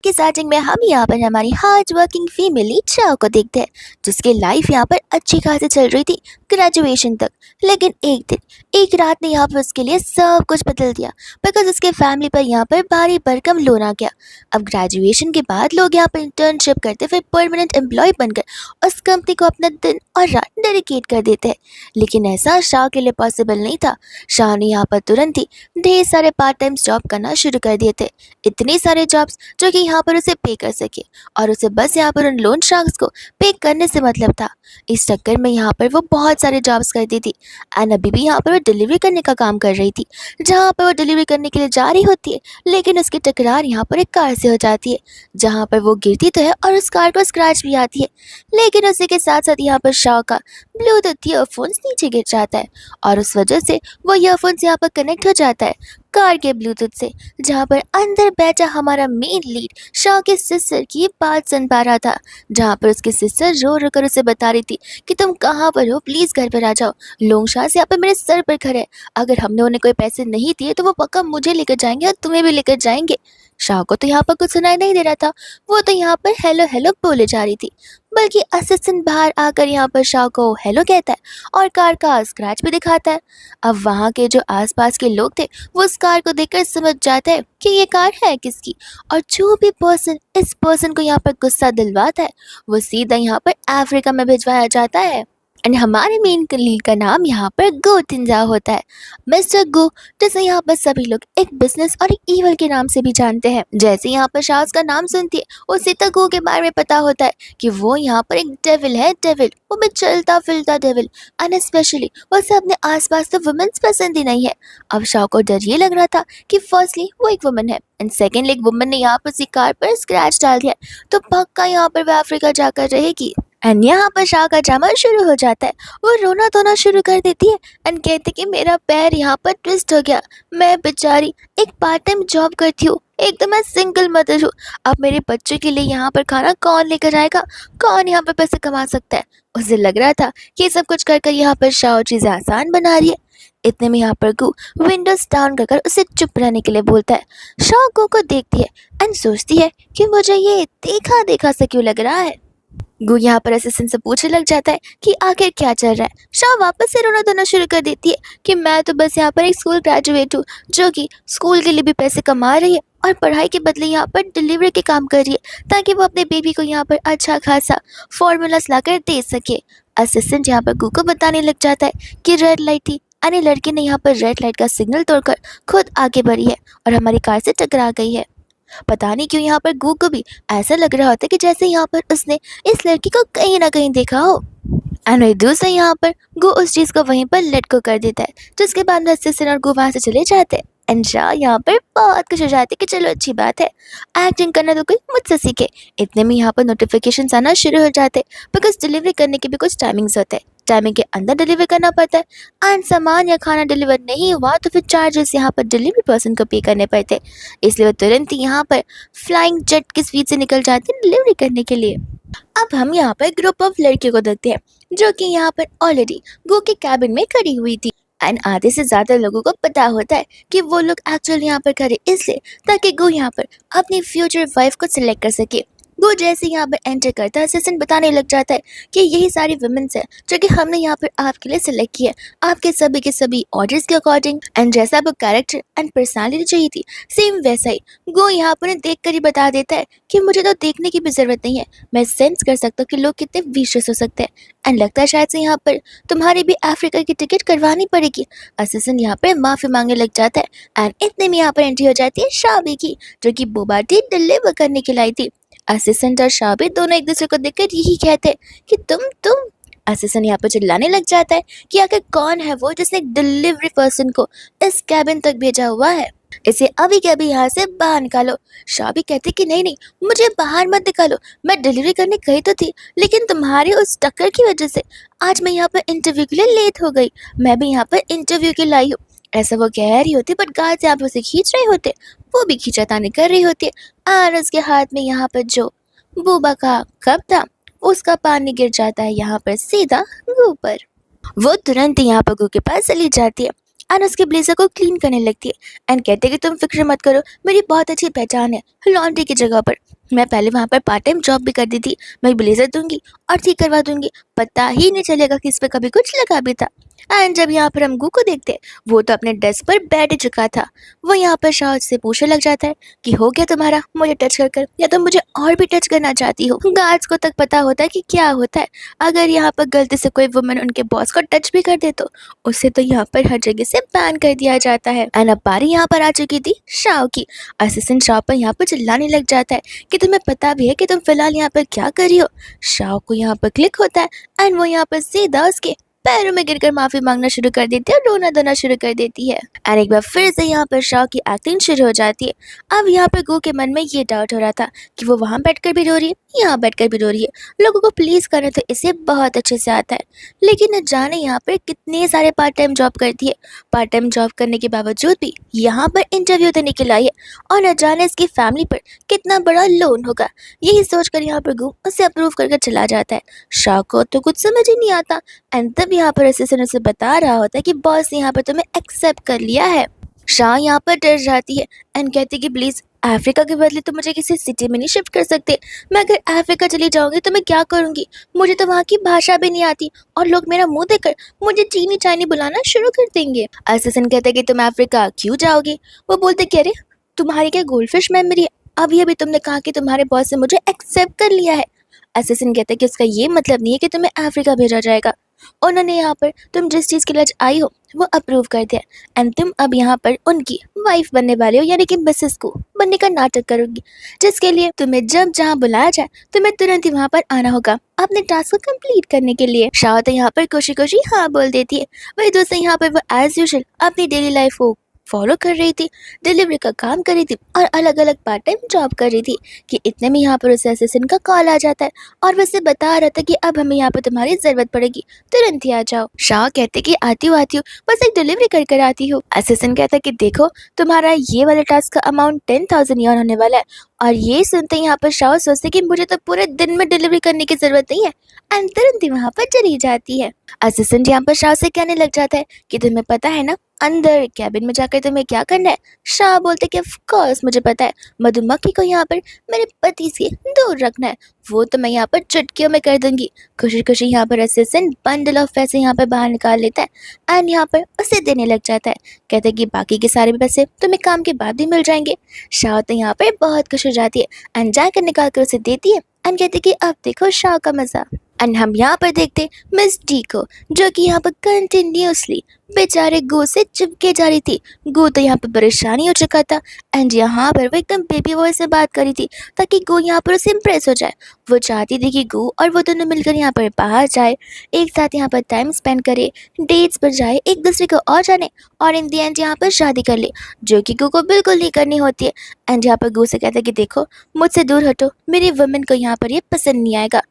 कि स्टार्टिंग में हम यहाँ पर हमारी hard working female lead Shao को देखते हैं, जिसकी लाइफ यहाँ पर अच्छी खासी चल रही थी ग्रेजुएशन तक। लेकिन एक दिन एक रात ने यहाँ पर उसके लिए सब कुछ बदल दिया, बिकॉज उसके फैमिली पर यहाँ पर भारी भरकम लोन आ गया। अब ग्रेजुएशन के बाद लोग यहाँ पर इंटर्नशिप करते फिर परमानेंट एम्प्लॉय बनकर उस कंपनी को अपना दिन और रात डेडिकेट कर देते हैं। लेकिन ऐसा शाह के लिए पॉसिबल नहीं था। शाह ने यहाँ पर तुरंत ही ढेर सारे पार्ट टाइम जॉब करना शुरू कर दिए थे, इतने सारे जॉब्स जो कि यहाँ पर उसे पे कर सके, और उसे बस यहाँ पर उन लोन शार्क्स को पे करने से मतलब था। इस चक्कर में यहाँ पर वो बहुत सारे जॉब्स करती थी एंड अभी भी यहाँ पर वो डिलीवरी करने का काम कर रही थी। जहाँ पर वो डिलीवरी करने के लिए जा रही होती है, लेकिन उसकी टकरार यहाँ पर एक कार से हो जाती है, जहाँ पर वो गिरती तो है और उस कार को स्क्रैच भी आती है। लेकिन उसी के साथ साथ यहाँ पर शाह का ब्लूटूथ ईयरफोन्स नीचे गिर जाता है और उस वजह से वो ईयरफोन्स यहाँ पर कनेक्ट हो जाता है कार के ब्लूटूथ से, जहाँ पर अंदर बैठा हमारा मेन लीड शाह के सिस्टर की बात सुन पा रहा था। जहाँ पर उसकी सिस्टर रो रो कर उसे बता रही थी कि तुम कहाँ पर हो, प्लीज़ घर पर आ जाओ, लोग शाह से यहाँ पर मेरे सर पर खड़े हैं, अगर हमने उन्हें कोई पैसे नहीं दिए तो वो पक्का मुझे लेकर जाएंगे और तुम्हें भी लेकर जाएंगे। शाह को तो यहाँ पर कुछ सुनाई नहीं दे रहा था, वो तो यहाँ पर हेलो हेलो बोले जा रही थी, बल्कि असिस्टेंट बाहर आकर यहाँ पर शाह को हेलो कहता है और कार का स्क्रैच भी दिखाता है। अब वहाँ के जो आसपास के लोग थे वो उस कार को देखकर समझ जाते हैं कि ये कार है किसकी, और जो भी पर्सन इस पर्सन को यहाँ पर गुस्सा दिलवाता है वो सीधा यहाँ पर अफ्रीका में भिजवाया जाता है। एंड हमारे मेन लीड का नाम यहाँ पर गो टिंजा होता है, मिस्टर गो, जैसे यहाँ पर सभी लोग एक बिजनेस और एक ईवल के नाम से भी जानते हैं। जैसे यहाँ पर शाह का नाम सुनती है उसे तक गो के बारे में पता होता है कि वो यहाँ पर एक डेविल है, डेविल, वो भी चलता फिरता डेविल, एंड स्पेशली उसे अपने आसपास तो वुमेन्स पसंद ही नहीं है। अब शाह को डर ये लग रहा था कि फर्स्टली वो एक वुमन है एंड सेकेंडली एक वुमन ने यहाँ पर उसी कार पर स्क्रैच डाल दिया, तो पक्का यहाँ पर वो अफ्रीका जाकर रहेगी। एंड यहाँ पर शाह का ड्रामा शुरू हो जाता है, वो रोना धोना शुरू कर देती है एंड कहती कि मेरा पैर यहाँ पर ट्विस्ट हो गया, मैं बेचारी एक पार्ट टाइम जॉब करती हूँ, एक तो मैं सिंगल मदर हूँ, अब मेरे बच्चे के लिए यहाँ पर खाना कौन लेकर आएगा, कौन यहाँ पर पैसे कमा सकता है। उसे लग रहा था कि सब कुछ कर कर यहाँ पर शाह चीज़ें आसान बना रही है। इतने में यहाँ पर गू विंडोज डाउन कर उसे चुप रहने के लिए बोलता है। शाह गू को देखती है एंड सोचती है कि मुझे ये देखा देखा सा क्यों लग रहा है। गू यहाँ पर असिस्टेंट से पूछने लग जाता है कि आखिर क्या चल रहा है। शाह वापस से रोना धोना शुरू कर देती है कि मैं तो बस यहाँ पर एक स्कूल ग्रेजुएट हूँ जो कि स्कूल के लिए भी पैसे कमा रही है और पढ़ाई के बदले यहाँ पर डिलीवरी के काम कर रही है ताकि वो अपने बेबी को यहाँ पर अच्छा खासा फॉर्मूलास लाकर दे सके। असिस्टेंट यहाँ पर गू को बताने लग जाता है कि रेड लाइट थी, यानी लड़की ने यहाँ पर रेड लाइट का सिग्नल तोड़कर खुद आगे बढ़ी है और हमारी कार से टकरा गई है। पता नहीं क्यों यहाँ पर गू को भी ऐसा लग रहा होता है कि जैसे यहाँ पर उसने इस लड़की को कहीं ना कहीं देखा हो। एंड दूसरा यहाँ पर गू उस चीज़ को वहीं पर लेट को कर देता है, जिसके बाद असिस्टेंट और गू वहाँ से चले जाते हैं। एंड शाह यहाँ पर बहुत खुश हो जाते कि चलो अच्छी बात है, एक्टिंग करना तो कोई मुझसे सीखे। इतने में यहाँ पर नोटिफिकेशन आना शुरू हो जाते, बिकॉज डिलीवरी करने के भी कुछ टाइमिंग्स होते हैं, टाइमिंग के अंदर डिलीवर करना पड़ता है एंड सामान या खाना डिलीवर नहीं हुआ तो फिर चार्जेस यहाँ पर डिलीवरी पर्सन को पे करने पड़ते हैं। इसलिए वो तुरंत ही यहाँ पर फ्लाइंग जेट की स्पीड से निकल जाते हैं डिलीवरी करने के लिए। अब हम यहाँ पर ग्रुप ऑफ लड़कियों को देखते हैं जो कि यहाँ पर ऑलरेडी गो के कैबिन में खड़ी हुई थी एंड आधे से ज़्यादा लोगों को पता होता है कि वो लोग एक्चुअली यहाँ पर खड़े इसलिए ताकि गो यहाँ पर अपनी फ्यूचर वाइफ को सिलेक्ट कर सके। वो जैसे यहाँ पर एंटर करता है असिस्टेंट बताने लग जाता है कि यही सारी वुमेन्स हैं जो कि हमने यहाँ पर आपके लिए सिलेक्ट किया, आपके सभी के सभी ऑर्डर्स के अकॉर्डिंग एंड जैसा आपको कैरेक्टर एंड पर्सनालिटी चाहिए थी सेम वैसा ही। गो यहाँ पर देख कर ही बता देता है कि मुझे तो देखने की भी ज़रूरत नहीं है, मैं सेंस कर सकता हूँ कि लोग कितने विशियस हो सकते हैं एंड लगता है शायद से यहाँ पर तुम्हारी भी अफ्रीका की टिकट करवानी पड़ेगी। असिस्टेंट यहाँ पर माफ़ी मांगने लग जाता है एंड इतने में यहाँ पर एंट्री हो जाती है शाबी की, जो कि बोबा टी डिलीवर करने के लाई थी। असिस्टेंट और शाबी दोनों एक दूसरे को देखकर यही कहते हैं कि तुम। असिस्टेंट यहाँ पर चिल्लाने लग जाता है कि आखिर कौन है वो जिसने डिलीवरी पर्सन को इस कैबिन तक भेजा हुआ है, इसे अभी के अभी यहाँ से बाहर निकालो। शाबी कहती कि नहीं नहीं, मुझे बाहर मत निकालो, मैं डिलीवरी करने गई तो थी लेकिन तुम्हारी उस टक्कर की वजह से आज मैं यहाँ पर इंटरव्यू के लिए लेट हो गई, मैं भी यहाँ पर इंटरव्यू के लाई हूँ। ऐसा वो कह रही होती बट गार्ड यहाँ पर उसे खींच रहे होते, वो भी खींचातानी कर रही होती है और उसके हाथ में यहाँ पर जो बूबा का कप था उसका पानी गिर जाता है यहाँ पर सीधा गू पर। वो तुरंत यहाँ पर गू के पास चली जाती है एंड उसके ब्लेजर को क्लीन करने लगती है एंड कहते हैं कि तुम फिक्र मत करो, मेरी बहुत अच्छी पहचान है लॉन्ड्री की जगह पर। मैं पहले वहाँ पर पार्ट टाइम जॉब भी करती थी, मैं ब्लेजर दूंगी और ठीक करवा दूंगी, पता ही नहीं चलेगा कि इस पर कभी कुछ लगा भी था। एंड जब यहाँ पर हम गू को देखते हैं, वो तो अपने डेस्क पर बैठ चुका था। वो यहाँ पर शाहद से पूछने लग जाता है कि हो गया तुम्हारा मुझे टच कर या तुम मुझे और भी टच करना चाहती हो। गार्ड्स को तक पता होता है कि क्या होता है, अगर यहाँ पर गलती से कोई वुमन उनके बॉस को टच भी कर दे तो उसे तो यहाँ पर हर जगह से बैन कर दिया जाता है। एंड अब बारी यहाँ पर आ चुकी थी शाह की। असिस्टेंट शाह पर यहाँ पर चिल्लाने लग जाता है कि तुम्हें पता भी है कि तुम फिलहाल यहाँ पर क्या कर रही हो। शाह को यहाँ पर क्लिक होता है एंड वो यहाँ पर सीधा उसके पैरों में गिरकर माफी मांगना शुरू कर देती है और रोना धोना शुरू कर देती है। एंड एक बार फिर से यहाँ पर शाह की एक्टिंग शुरू हो जाती है। अब यहाँ पर गो के मन में ये डाउट हो रहा था कि वो वहां बैठकर भी रो रही है, यहाँ बैठकर भी रो रही है। लोगों को प्लीज करना तो इसे बहुत अच्छे से आता है, लेकिन न जाने यहाँ पर कितने सारे पार्ट टाइम जॉब करती है। पार्ट टाइम जॉब करने के बावजूद भी यहाँ पर इंटरव्यू देने के लिए आई है और न जाने इसकी फैमिली पर कितना बड़ा लोन होगा। यही सोचकर यहाँ पर गो उसे अप्रूव करके चला जाता है। शाह को तो कुछ समझ ही नहीं आता एंड तब यहाँ पर असिस्टेंट उसे बता रहा होता है कि बॉस ने यहाँ पर तुम्हें एक्सेप्ट कर लिया है। शाह यहाँ पर डर जाती है एंड कहती है कि प्लीज अफ्रीका के बदले तो मुझे किसी सिटी में नहीं शिफ्ट कर सकते। मैं अगर अफ्रीका चली जाऊंगी तो मैं क्या करूंगी, मुझे तो वहाँ की भाषा भी नहीं आती और लोग मेरा मुंह देखकर मुझे चीनी चाइनी बुलाना शुरू कर देंगे। असिस्टेंट कहते कि तुम अफ्रीका क्यों जाओगी। वो बोलते कि अरे तुम्हारी क्या गोल्डफिश मेमोरी है, अभी अभी तुमने कहा कि तुम्हारे बॉस ने मुझे एक्सेप्ट कर लिया है। असिस्टेंट कहते कि उसका ये मतलब नहीं है कि तुम्हें अफ्रीका भेजा जाएगा, उन्होंने यहाँ पर तुम जिस चीज़ के लिए आज आई हो वो अप्रूव कर दिया एंड तुम अब यहाँ पर उनकी वाइफ बनने वाले हो, यानी कि मिसेस को बनने का नाटक करोगी, जिसके लिए तुम्हें जब जहाँ बुलाया जाए तुम्हें तुरंत ही वहाँ पर आना होगा अपने टास्क को कंप्लीट करने के लिए। शाह तो यहाँ पर खुशी खुशी हाँ बोल देती है। वही दोस्तों यहाँ पर वो एज यूजुअल अपनी डेली लाइफ को फॉलो कर रही थी, डिलीवरी का काम कर रही थी और अलग अलग पार्ट टाइम जॉब कर रही थी कि इतने में यहाँ पर उसे असिस्टेंट का कॉल आ जाता है और वैसे बता रहा था कि अब हमें यहाँ पर तुम्हारी जरूरत पड़ेगी, तुरंत ही आ जाओ। शाह कहते कि आती हूँ बस एक डिलीवरी कर कर आती हूँ। असिस्टेंट कहता कि देखो तुम्हारा ये वाला टास्क का अमाउंट 10,000 यॉन होने वाला है। और ये सुनते ही यहाँ पर शाह सोचते कि मुझे तो पूरे दिन में डिलीवरी करने की जरूरत नहीं है एंड तुरंत ही वहाँ पर चली जाती है। असिस्टेंट यहाँ पर शाह से कहने लग जाता है कि तुम्हें पता है ना अंदर कैबिन में जाकर तुम्हें क्या करना है। शाह बोलते कि ऑफ कोर्स मुझे पता है, मधुमक्खी को यहाँ पर मेरे पति से दूर रखना है, वो तो मैं यहाँ पर चुटकियों में कर दूंगी। खुशी खुशी यहाँ पर असिस्टेंट बंडल ऑफ पैसे यहाँ पर बाहर निकाल लेता है एंड यहाँ पर उसे देने लग जाता है। कहते हैं कि बाकी के सारे पैसे तुम्हें काम के बाद भी मिल जाएंगे। शाह तो यहाँ पर बहुत खुश हो जाती है एंड जाकर निकाल कर उसे देती है एंड कहते कि अब देखो शाह का मजा। एंड हम यहाँ पर देखते मिस डी को, जो कि यहाँ पर कंटिन्यूसली बेचारे गो से चिपके जा रही थी। गो तो यहाँ पर परेशानी हो चुका था एंड यहाँ पर वो एकदम बेबी वॉइस में बात करी थी ताकि गो यहाँ पर उसे इम्प्रेस हो जाए। वो चाहती थी कि गो और वो दोनों मिलकर यहाँ पर बाहर जाए, एक साथ यहाँ पर टाइम स्पेंड करे, डेट्स पर जाए, एक दूसरे को और जाने और इन दी एंड यहाँ पर शादी कर ले, जो कि गो को बिल्कुल नहीं करनी होती है। एंड यहाँ पर गो से कहता है कि देखो मुझसे दूर हटो, मेरी वुमेन को यहाँ पर ये पसंद नहीं आएगा।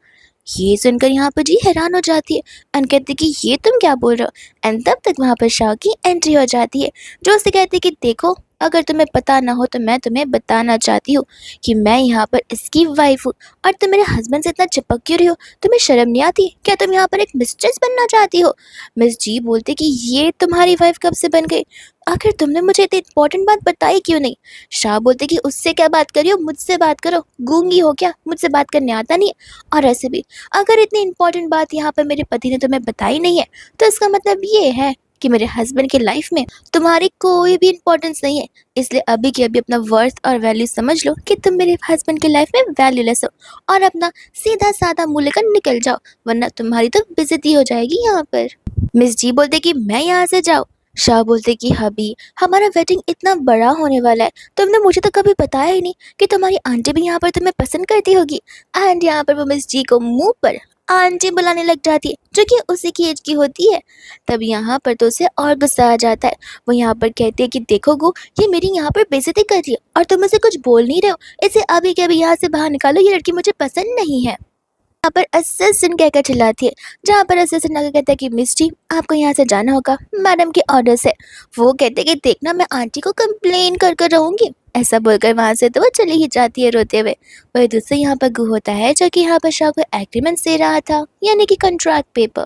ये सुनकर यहाँ पर जी हैरान हो जाती है एंड कहती कि ये तुम क्या बोल रहे हो। एंड तब तक वहाँ पर शाह की एंट्री हो जाती है, जो उससे कहती है कि देखो अगर तुम्हें पता ना हो तो मैं तुम्हें बताना चाहती हूँ कि मैं यहाँ पर इसकी वाइफ हूँ और तुम मेरे हस्बैंड से इतना चिपक क्यों रही हो, तुम्हें शर्म नहीं आती, क्या तुम यहाँ पर एक मिस्ट्रेस बनना चाहती हो। मिस जी बोलते कि ये तुम्हारी वाइफ कब से बन गई, आखिर तुमने मुझे इतनी इंपॉर्टेंट बात बताई क्यों नहीं। शाह बोलते कि उससे क्या बात करी हो, मुझसे बात करो, गूंगी हो क्या, मुझसे बात करने आता नहीं है। और ऐसे भी अगर इतनी इंपॉर्टेंट बात यहाँ पर मेरे पति ने तुम्हें बताई नहीं है तो इसका मतलब ये है कि मेरे हस्बैंड की लाइफ में तुम्हारी कोई भी इंपॉर्टेंस नहीं है। इसलिए अभी के अभी अपना वर्थ और वैल्यू समझ लो कि तुम मेरे हस्बैंड की लाइफ में वैल्यूलेस हो और अपना सीधा साधा मुंह लेकर निकल जाओ, वरना तुम्हारी तो बेइज्जती हो जाएगी यहाँ पर। मिस जी बोलते कि मैं यहाँ से जाऊँ। शाह बोलते कि हबी हमारा वेडिंग इतना बड़ा होने वाला है, तुमने मुझे तो कभी बताया ही नहीं कि तुम्हारी आंटी भी यहाँ पर तुम्हें पसंद करती होगी। एंड यहाँ पर वो मिस जी को मुंह पर आंटी बुलाने लग जाती है, जो कि उसी की एज की होती है। तब यहाँ पर तो उसे और गुस्सा आ जाता है। वो यहाँ पर कहती है कि देखो गो ये मेरी यहाँ पर बेइज्जती कर रही है और तुम मुझे कुछ बोल नहीं रहे हो, इसे अभी के अभी यहाँ से बाहर निकालो, ये लड़की मुझे पसंद नहीं है। यहाँ पर असिस्टेंट कहकर चिल्लाती है, जहाँ पर असिस्टेंट आकर कहता है कि मिस जी आपको यहाँ से जाना होगा, मैडम के ऑर्डर से। वो कहते हैं कि देखना मैं आंटी को कंप्लेन कर कर रहूंगी। ऐसा बोलकर वहाँ से तो वो चली ही जाती है रोते हुए। वही दूसरे यहाँ पर गु होता है, जो कि यहाँ पर शाह को एग्रीमेंट दे रहा था, यानी कि कॉन्ट्रैक्ट पेपर।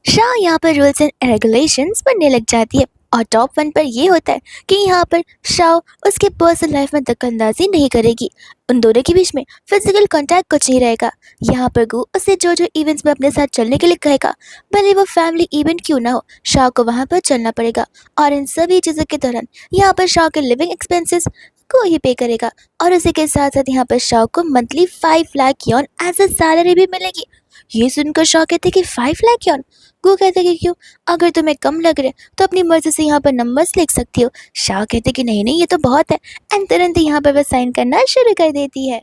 शाह यहाँ पर रूल्स एंड रेगुलेशंस पढ़ने लग जाती है और टॉप 1 पर ये होता है कि यहाँ पर शाओ उसके पर्सनल लाइफ में दखलंदाजी नहीं करेगी। उन दोनों के बीच में फिजिकल कांटेक्ट कुछ नहीं रहेगा। यहाँ पर गु उसे जो जो इवेंट्स में अपने साथ चलने के लिए कहेगा, भले वो फैमिली इवेंट क्यों ना हो, शाओ को वहाँ पर चलना पड़ेगा। और इन सभी चीज़ों के दौरान यहाँ पर शाओ के लिविंग एक्सपेंसेस को ही पे करेगा। और उसी के साथ साथ यहाँ पर शाओ को monthly 5 lakh yuan as a salary भी मिलेगी। ये सुनकर शाओ कहते कि 5 लाख यॉन। गु कहते कि क्यों, अगर तुम्हें कम लग रहे तो अपनी मर्जी से यहाँ पर नंबर्स लिख सकती हो। शाह कहते कि नहीं नहीं, ये तो बहुत है। एंड तुरंत ही यहाँ पर वह साइन करना शुरू कर देती है।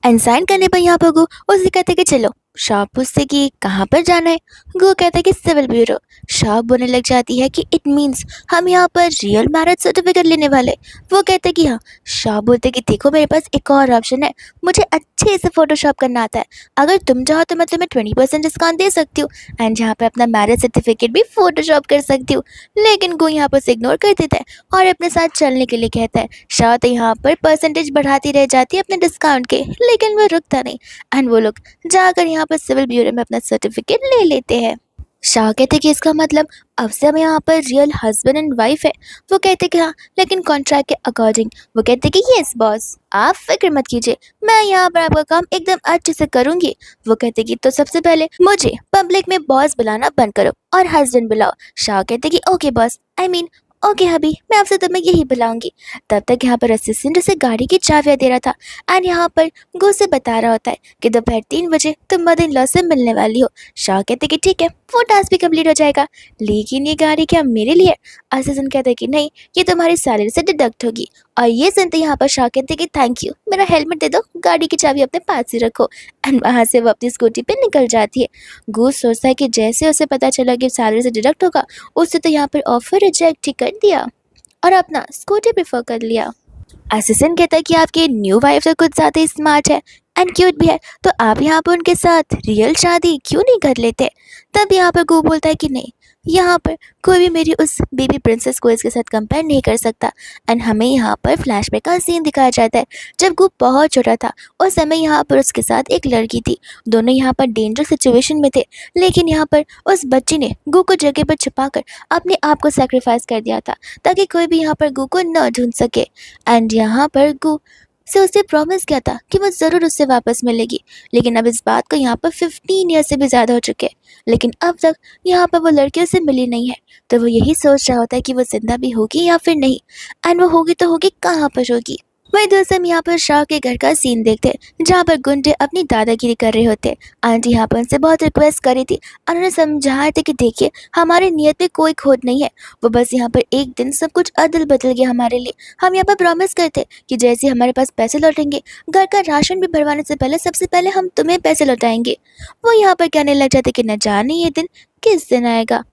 एंड साइन करने पर यहाँ पर गु उसे कहते कि चलो। शाह पूछते कि कहाँ पर जाना है। गु कहते कि सिविल ब्यूरो। शाह बोलने लग जाती है कि इट मीन्स हम यहाँ पर रियल मैरिज सर्टिफिकेट लेने वाले। वो कहते कि हाँ। शाह बोलते कि देखो मेरे पास एक और ऑप्शन है, मुझे अच्छे से फोटोशॉप करना आता है। अगर तुम चाहो तो मैं तुम्हें 20% डिस्काउंट दे सकती हूँ एंड यहाँ पर अपना मैरिज सर्टिफिकेट भी फोटोशॉप कर सकती हूँ। लेकिन गु यहाँ पर से इग्नोर कर देता है और अपने साथ चलने के लिए कहता है। शाह तो यहाँ पर परसेंटेज बढ़ाती रह जाती है अपने डिस्काउंट के, लेकिन वो रुकता नहीं एंड वो लोग जाकर यहाँ पर सिविल ब्यूरो में अपना सर्टिफिकेट ले लेते हैं। शाह कहते कि इसका मतलब अब से हम यहाँ पर रियल हस्बैंड एंड वाइफ है। वो कहते कि हाँ, लेकिन कॉन्ट्रैक्ट के अकॉर्डिंग। वो कहते कि यस बॉस, आप फिक्र मत कीजिए, मैं यहाँ पर आपका काम एकदम अच्छे से करूँगी। वो कहते कि तो सबसे पहले मुझे पब्लिक में बॉस बुलाना बंद करो और हस्बैंड बुलाओ। शाह कहते कि okay boss, I mean okay hubby, मैं आपसे तुम्हें यही बुलाऊंगी। तब तक यहाँ पर असिस्टेंट उसे गाड़ी की चाबियाँ दे रहा था एंड यहाँ पर गो से बता रहा होता है कि दोपहर 3 बजे तुम मदर इन लॉ से मिलने वाली हो। शाह कहते कि ठीक है, वो टास्क भी कंप्लीट हो जाएगा, लेकिन ये गाड़ी क्या मेरे लिए? असिस्टेंट कहते कि नहीं, ये तुम्हारी सैलरी से डिडक्ट होगी। और ये सुनते यहाँ पर शाह कहते कि थैंक यू, मेरा हेलमेट दे दो, गाड़ी की चाबी अपने पास ही रखो। एंड वहाँ से वो अपनी स्कूटी पे निकल जाती है। गूस सोचता है कि जैसे उसे पता चला कि सैलरी से डिडक्ट होगा, उससे तो यहाँ पर ऑफर रिजेक्ट ही कर दिया और अपना स्कूटी प्रेफर कर लिया। असिस्टेंट कहता है कि आपकी न्यू वाइफ तो कुछ ज़्यादा ही स्मार्ट है एंड क्यूट भी है, तो आप यहाँ पर उनके साथ रियल शादी क्यों नहीं कर लेते? तब यहाँ पर गो बोलता है कि नहीं, यहाँ पर कोई भी मेरी उस बेबी प्रिंसेस को इसके साथ कंपेयर नहीं कर सकता। एंड हमें यहाँ पर फ्लैशबैक का सीन दिखाया जाता है जब गो बहुत छोटा था। उस समय यहाँ पर उसके साथ एक लड़की थी, दोनों यहाँ पर डेंजर सिचुएशन में थे, लेकिन यहाँ पर उस बच्ची ने गो को जगह पर छुपाकर अपने आप को सेक्रीफाइस कर दिया था ताकि कोई भी यहाँ पर गो को न ढूंढ सके। एंड यहाँ पर गो से उसे प्रॉमिस किया था कि वो ज़रूर उससे वापस मिलेगी, लेकिन अब इस बात को यहाँ पर 15 ईयर से भी ज़्यादा हो चुके हैं, लेकिन अब तक यहाँ पर वो लड़की उससे मिली नहीं है। तो वो यही सोच रहा होता है कि वो जिंदा भी होगी या फिर नहीं, एंड वो होगी तो होगी कहाँ पर होगी। वही दोस्त हम यहाँ पर शाह के घर का सीन देखते हैं जहाँ पर गुंडे अपनी दादागिरी कर रहे होते हैं। आंटी यहाँ पर उनसे बहुत रिक्वेस्ट करी थी और उन्हें समझाए थे कि देखिए हमारी नीयत में कोई खोट नहीं है, वो बस यहाँ पर एक दिन सब कुछ अदल बदल गया हमारे लिए। हम यहाँ पर प्रॉमिस करते कि जैसे हमारे पास पैसे लौटेंगे, घर का राशन भी भरवाने से पहले सबसे पहले हम तुम्हें पैसे लौटाएंगे। वो यहाँ पर कहने लग जाते कि न जाने ये दिन किस दिन आएगा।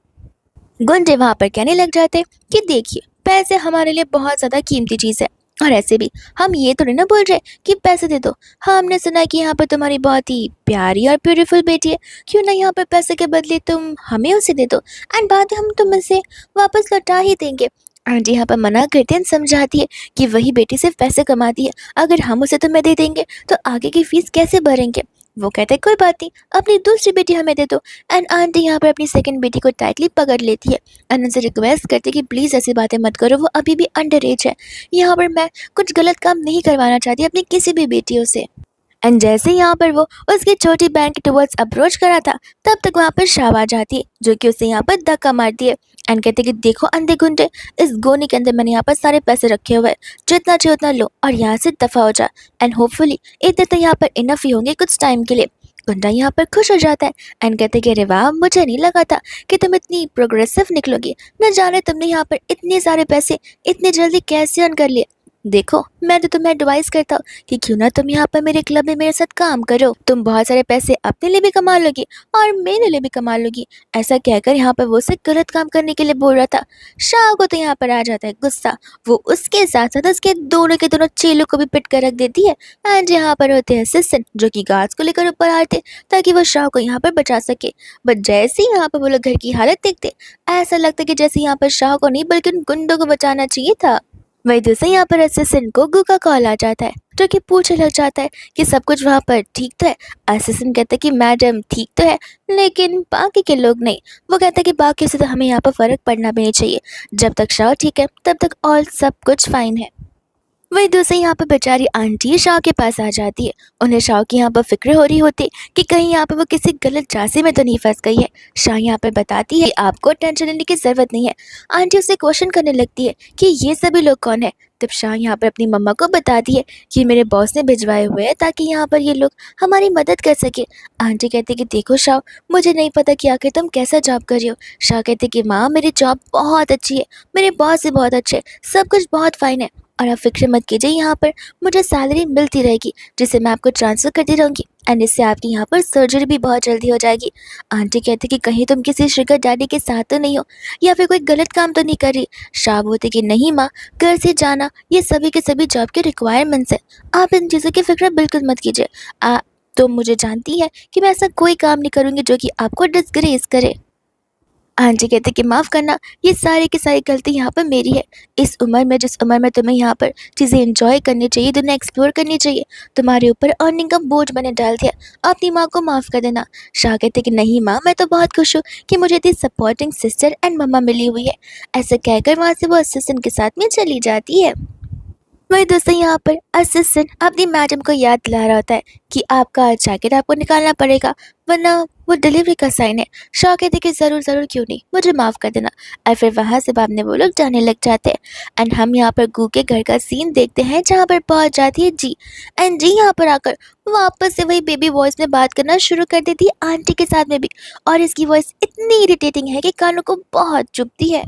गुंडे वहाँ पर कहने लग जाते कि देखिए पैसे हमारे लिए बहुत ज़्यादा कीमती चीज़ है, और ऐसे भी हम ये तो नहीं ना बोल रहे कि पैसे दे दो। हाँ, हमने सुना है कि यहाँ पर तुम्हारी बहुत ही प्यारी और ब्यूटीफुल बेटी है, क्यों ना यहाँ पर पैसे के बदले तुम हमें उसे दे दो एंड बाद में हम तुम्हें से वापस लौटा ही देंगे। आंटी यहाँ पर मना करते हैं, समझाती है कि वही बेटी सिर्फ पैसे कमाती है, अगर हम उसे तुम्हें दे देंगे तो आगे की फीस कैसे भरेंगे। वो कहते हैं कोई बात नहीं, अपनी दूसरी बेटी हमें दे दो। एंड आंटी यहाँ पर अपनी सेकंड बेटी को टाइटली पकड़ लेती है एंड उनसे रिक्वेस्ट करती है कि प्लीज़ ऐसी बातें मत करो, वो अभी भी अंडर एज है। यहाँ पर मैं कुछ गलत काम नहीं करवाना चाहती अपनी किसी भी बेटियों से। एंड जैसे यहाँ पर वो उसकी छोटी बहन के टुवर्ड्स अप्रोच करा था, तब तक वहाँ पर शाह आ जाती है जो कि उसे यहाँ पर धक्का मारती है एंड कहते कि देखो अंधे गुंडे, इस गोनी के अंदर मैंने यहाँ पर सारे पैसे रखे हुए हैं, जितना चाहिए उतना लो और यहाँ से दफ़ा हो जा एंड होपफुली इतने तो यहाँ पर इनफ ही होंगे कुछ टाइम के लिए। गुंडा यहाँ पर खुश हो जाता है एंड कहते कि अरे वाह, मुझे नहीं लगा था कि तुम इतनी प्रोग्रेसिव निकलोगी, न जाने तुमने यहाँ पर इतने सारे पैसे इतनी जल्दी कैसे अर्न कर लिए। देखो मैं तो तुम्हें एडवाइस करता हूँ कि क्यों ना तुम यहाँ पर मेरे क्लब में मेरे साथ काम करो, तुम बहुत सारे पैसे अपने लिए भी कमा लोगी और मेरे लिए भी कमा लोगी। ऐसा कहकर यहाँ पर वो उसे गलत काम करने के लिए बोल रहा था। शाह को तो यहाँ पर आ जाता है गुस्सा, वो उसके साथ साथ उसके दोनों के दोनों चेलों को भी पिट कर रख देती है। एंड यहाँ पर होते हैं असिस्टेंट जो कि गार्ड्स को लेकर ऊपर आते ताकि वो शाह को यहाँ पर बचा सके। बट जैसे ही यहाँ पर वो लोग घर की हालत देखते, ऐसा लगता है कि जैसे यहाँ पर शाह को नहीं बल्कि उन गुंडों को बचाना चाहिए था। वहीं दूसरे यहाँ पर असिस्टेंट को गू का कॉल आ जाता है, जो कि पूछने लग जाता है कि सब कुछ वहाँ पर ठीक तो है। असिस्टेंट कहता है कि मैडम ठीक तो है, लेकिन बाकी के लोग नहीं। वो कहता है कि बाकी से तो हमें यहाँ पर फ़र्क पड़ना भी नहीं चाहिए। जब तक शाह ठीक है तब तक ऑल सब कुछ फाइन है। वहीं दूसरी यहाँ पर बेचारी आंटी शाह के पास आ जाती है। उन्हें शाह की यहाँ पर फिक्र हो रही होती कि कहीं यहाँ पर वो किसी गलत रास्ते में तो नहीं फंस गई है। शाह यहाँ पर बताती है आपको टेंशन लेने की ज़रूरत नहीं है। आंटी उसे क्वेश्चन करने लगती है कि ये सभी लोग कौन है। तब शाह यहाँ पर अपनी मम्मा को बताती है कि मेरे बॉस ने भिजवाए हुए हैं ताकि यहाँ पर ये लोग हमारी मदद कर सके। आंटी कहती है कि देखो शाह, मुझे नहीं पता कि आखिर तुम कैसा जॉब कर रही हो। शाह कहती है कि माँ, मेरी जॉब बहुत अच्छी है, मेरे बॉस भी बहुत अच्छे, सब कुछ बहुत फाइन है, और आप फिक्र मत कीजिए, यहाँ पर मुझे सैलरी मिलती रहेगी जिसे मैं आपको ट्रांसफ़र करती रहूँगी, एंड इससे आपकी यहाँ पर सर्जरी भी बहुत जल्दी हो जाएगी। आंटी कहती कि कहीं तुम किसी शुगर डैडी के साथ तो नहीं हो या फिर कोई गलत काम तो नहीं कर रही। शाह बोलती कि नहीं माँ, घर से जाना ये सभी के सभी जॉब के रिक्वायरमेंट्स हैं, आप इन चीज़ों की फिक्र बिल्कुल मत कीजिए। तो मुझे जानती है कि मैं ऐसा कोई काम नहीं करूँगी जो कि आपको डिस्ग्रेस करे। आंटी कहते कि माफ़ करना, ये सारी की सारी गलती यहाँ पर मेरी है। इस उम्र में, जिस उम्र में तुम्हें यहाँ पर चीज़ें एंजॉय करनी चाहिए, दुनिया एक्सप्लोर करनी चाहिए, तुम्हारे ऊपर अर्निंग का बोझ मैंने डाल दिया। अपनी माँ को माफ़ कर देना। शाह कहते कि नहीं माँ, मैं तो बहुत खुश हूँ कि मुझे इतनी सपोर्टिंग सिस्टर एंड मम्मा मिली हुई है। ऐसे कहकर वहाँ से वो असिस्टेंट के साथ में चली जाती है। वही दोस्तों यहाँ पर असिस्टेंट अपनी मैडम को याद दिला रहा होता है कि आपका जैकेट आपको निकालना पड़ेगा, वरना वो डिलीवरी का साइन है। शाह कहते कि ज़रूर ज़रूर, क्यों नहीं, मुझे माफ़ कर देना। और फिर वहाँ से बाद में वो लोग जाने लग जाते हैं। एंड हम यहाँ पर गू के घर का सीन देखते हैं जहाँ पर पहुँच जाती है जी। एंड जी यहाँ पर आकर वापस से वही बेबी वॉइस में बात करना शुरू कर देती है आंटी के साथ में भी। और इसकी वॉइस इतनी इरिटेटिंग है कि कानों को बहुत चुभती है।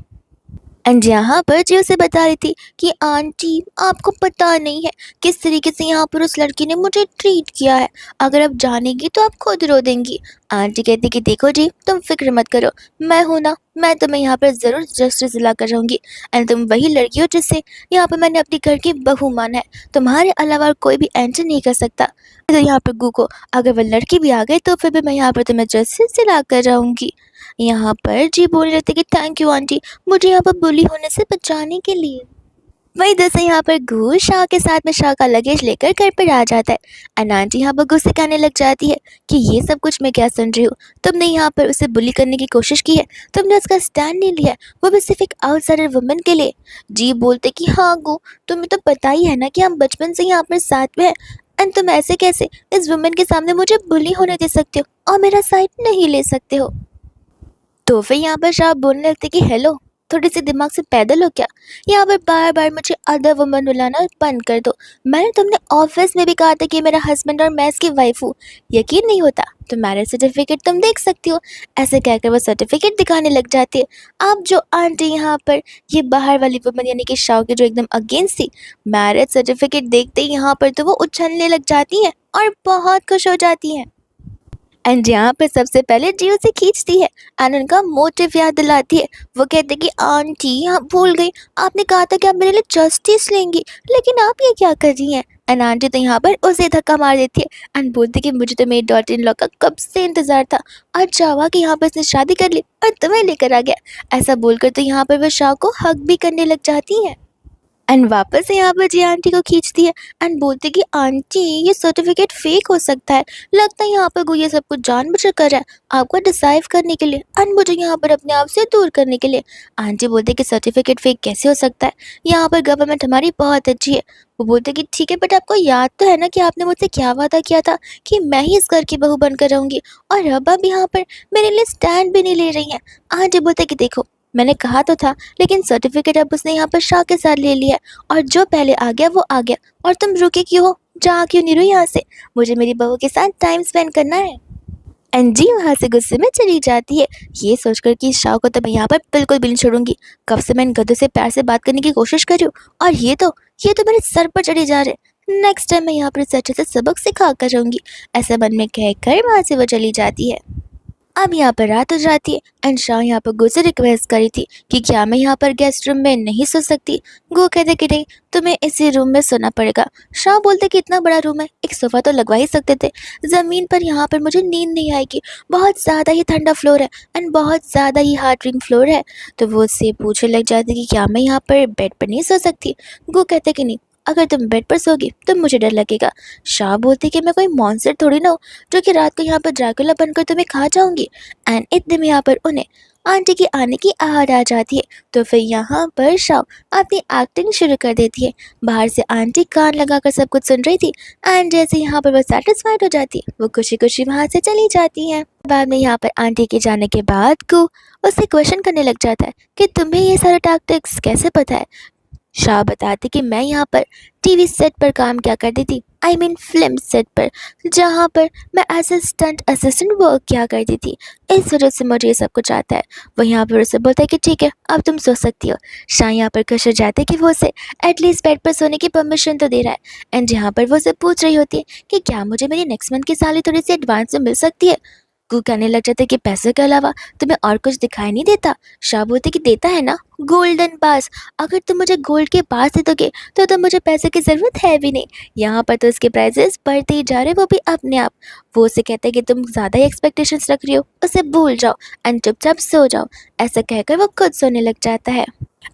एंड यहाँ पर जी उसे बता रही थी कि आंटी, आपको पता नहीं है किस तरीके से यहाँ पर उस लड़की ने मुझे ट्रीट किया है, अगर आप जानेंगी तो आप खुद रो देंगी। आंटी कहती कि देखो जी, तुम फिक्र मत करो, मैं हूँ ना, मैं तुम्हें यहाँ पर ज़रूर जस्टिस दिला कर रहूँगी। एंड तुम वही लड़की हो जिससे यहाँ पर मैंने अपनी घर की बहू माना है, तुम्हारे अलावा और कोई भी एंटर नहीं कर सकता। तो यहाँ पर गू को अगर वह लड़की भी आ गई तो फिर भी मैं यहाँ पर तुम्हें जस्टिस दिला कर रहूँगी। यहाँ पर जी बोल रहे थे कि थैंक यू आंटी, मुझे यहाँ पर बुली होने से बचाने के लिए। वही दरअसल यहाँ पर गू शाह के साथ में शाह का लगेज लेकर घर पर आ जाता है। एंड आंटी यहाँ पर गुस्से कहने लग जाती है कि ये सब कुछ मैं क्या सुन रही हूँ, तुमने यहाँ पर उसे बुली करने की कोशिश की है, तुमने उसका स्टैंड नहीं लिया, वो भी सिर्फ एक आउटसाइडर वुमन के लिए। जी बोलते कि हाँ गू, तुम्हें तो पता ही है ना कि हम बचपन से यहाँ पर साथ में हैं, एंड तुम ऐसे कैसे इस वुमन के सामने मुझे बुली होने दे सकते हो और मेरा साइड नहीं ले सकते हो। तो फिर यहाँ पर शाह बोलने लगते कि हेलो, थोड़ी सी दिमाग से पैदल हो क्या, यहाँ पर बार बार मुझे अदर वुमन बुलाना बंद कर दो। मैंने तुमने ऑफिस में भी कहा था कि मेरा हस्बैंड और मैं इसकी वाइफ हूँ, यकीन नहीं होता तो मैरिज सर्टिफिकेट तुम देख सकती हो। ऐसे कहकर वो सर्टिफिकेट दिखाने लग जाती है। अब जो आंटी यहाँ पर ये बाहर वाली वुमन यानी कि शाह के जो एकदम अगेंस्ट थी, मैरिज सर्टिफिकेट देखते ही यहाँ पर तो वो उछलने लग जाती हैं और बहुत खुश हो जाती हैं। एंड यहाँ पे सबसे पहले जी उसे खींचती है एंड उनका मोटिव याद दिलाती है। वो कहते कि आंटी, आप भूल गई, आपने कहा था कि आप मेरे लिए जस्टिस लेंगी, लेकिन आप ये क्या कर रही हैं। एंड आंटी तो यहाँ पर उसे धक्का मार देती है एंड बोलती कि मुझे तो मेरी डॉटर इन लॉ का कब से इंतजार था, आज जावा कि यहाँ पर इसने शादी कर ली और तुम्हें लेकर आ गया। ऐसा बोलकर तो यहाँ पर वह शाह को हक भी करने लग जाती है। एंड वापस से यहाँ पर जी आंटी को खींचती है एंड बोलती कि आंटी, ये सर्टिफिकेट फेक हो सकता है, लगता है यहाँ पर कोई ये सब कुछ जानबूझकर कर रहा है आपको डिसाइव करने के लिए एंड मुझे यहाँ पर अपने आप से दूर करने के लिए। आंटी बोलते कि सर्टिफिकेट फेक कैसे हो सकता है, यहाँ पर गवर्नमेंट हमारी बहुत अच्छी है। वो बोलते कि ठीक है, बट आपको याद तो है ना कि आपने मुझसे क्या वादा किया था कि मैं ही इस घर की बहू बनकर रहूँगी, और अब आप यहाँ पर मेरे लिए स्टैंड भी नहीं ले रही हैं। आंटी बोलते कि देखो, मैंने कहा तो था, लेकिन सर्टिफिकेट अब उसने यहाँ पर शाह के साथ ले लिया है, और जो पहले आ गया वो आ गया, और तुम रुके क्यों हो, जा क्यों नहीं रही यहाँ से, मुझे मेरी बहू के साथ टाइम स्पेंड करना है। एंड जी वहाँ से गुस्से में चली जाती है, ये सोचकर कि शाह को तो मैं यहाँ पर बिल्कुल भी नहीं छोड़ूंगी, कब से मैं इन गधों से प्यार से बात करने की कोशिश कर रही हूँ, और ये तो मेरे सर पर चढ़े जा रहे। नेक्स्ट टाइम मैं यहाँ पर इसे अच्छे से सबक सिखा कर रहूँगी। ऐसा मन में कहकर वहाँ से वो चली जाती है। अब यहाँ पर रात हो जाती है एंड शाह यहाँ पर गो से रिक्वेस्ट करी थी कि क्या मैं यहाँ पर गेस्ट रूम में नहीं सो सकती। गो कहते कि नहीं, तुम्हें इसी रूम में सोना पड़ेगा। शाह बोलते कि इतना बड़ा रूम है, एक सोफा तो लगवा ही सकते थे। ज़मीन पर यहाँ पर मुझे नींद नहीं आएगी, बहुत ज़्यादा ही ठंडा फ्लोर है एंड बहुत ज़्यादा ही हार्ड रिंग फ्लोर है। तो वो उससे पूछने लग जाती कि क्या मैं यहाँ पर बेड पर नहीं सो सकती। गो कहते कि नहीं, अगर तुम बेड पर सोगी तो मुझे डर लगेगा। शाह बोलते कि मैं कोई मॉन्स्टर थोड़ी ना हूँ जो कि रात को यहाँ पर ड्रैकुला बनकर तुम्हें खा जाऊंगी। एंड इतने में यहाँ पर उन्हें आंटी की आने की आहट आ जाती है। तो फिर यहाँ पर शाह अपनी एक्टिंग शुरू कर देती है। बाहर से आंटी कान लगाकर सब कुछ सुन रही थी एंड जैसे यहाँ पर वो सेटिस्फाइड हो जाती है, वो खुशी खुशी वहाँ से चली जाती है। बाद में यहाँ पर आंटी के जाने के बाद को उससे क्वेश्चन करने लग जाता है कि तुम्हें ये सारे टैक्टिक्स कैसे पता है। शाह बताते कि मैं यहाँ पर टीवी सेट पर काम क्या करती थी, आई मीन फिल्म सेट पर, जहाँ पर मैं as a stunt assistant work किया करती थी। इस वजह से मुझे ये सब कुछ आता है। वो यहाँ पर उसे बोलता है कि ठीक है, अब तुम सो सकती हो। शाह यहाँ पर खुश हो जाते कि वो उसे एटलीस्ट बेड पर सोने की परमिशन तो दे रहा है। एंड यहाँ पर वो उसे पूछ रही होती है कि क्या मुझे मेरी नेक्स्ट मंथ की सैलरी थोड़ी सी एडवांस में मिल सकती है। कू कहने लग जाते कि पैसे के अलावा तुम्हें और कुछ दिखाई नहीं देता। शाह बोलते कि देता है ना, गोल्डन पास। अगर तुम मुझे गोल्ड के पास दे दोगे तो मुझे पैसे की ज़रूरत है भी नहीं। यहाँ पर तो इसके प्राइजेस बढ़ते ही जा रहे, वो भी अपने आप। वो उसे कहते हैं कि तुम ज़्यादा ही एक्सपेक्टेशंस रख रही हो, उसे भूल जाओ एंड चुपचाप सो जाओ। ऐसा कहकर वो खुद सोने लग जाता है।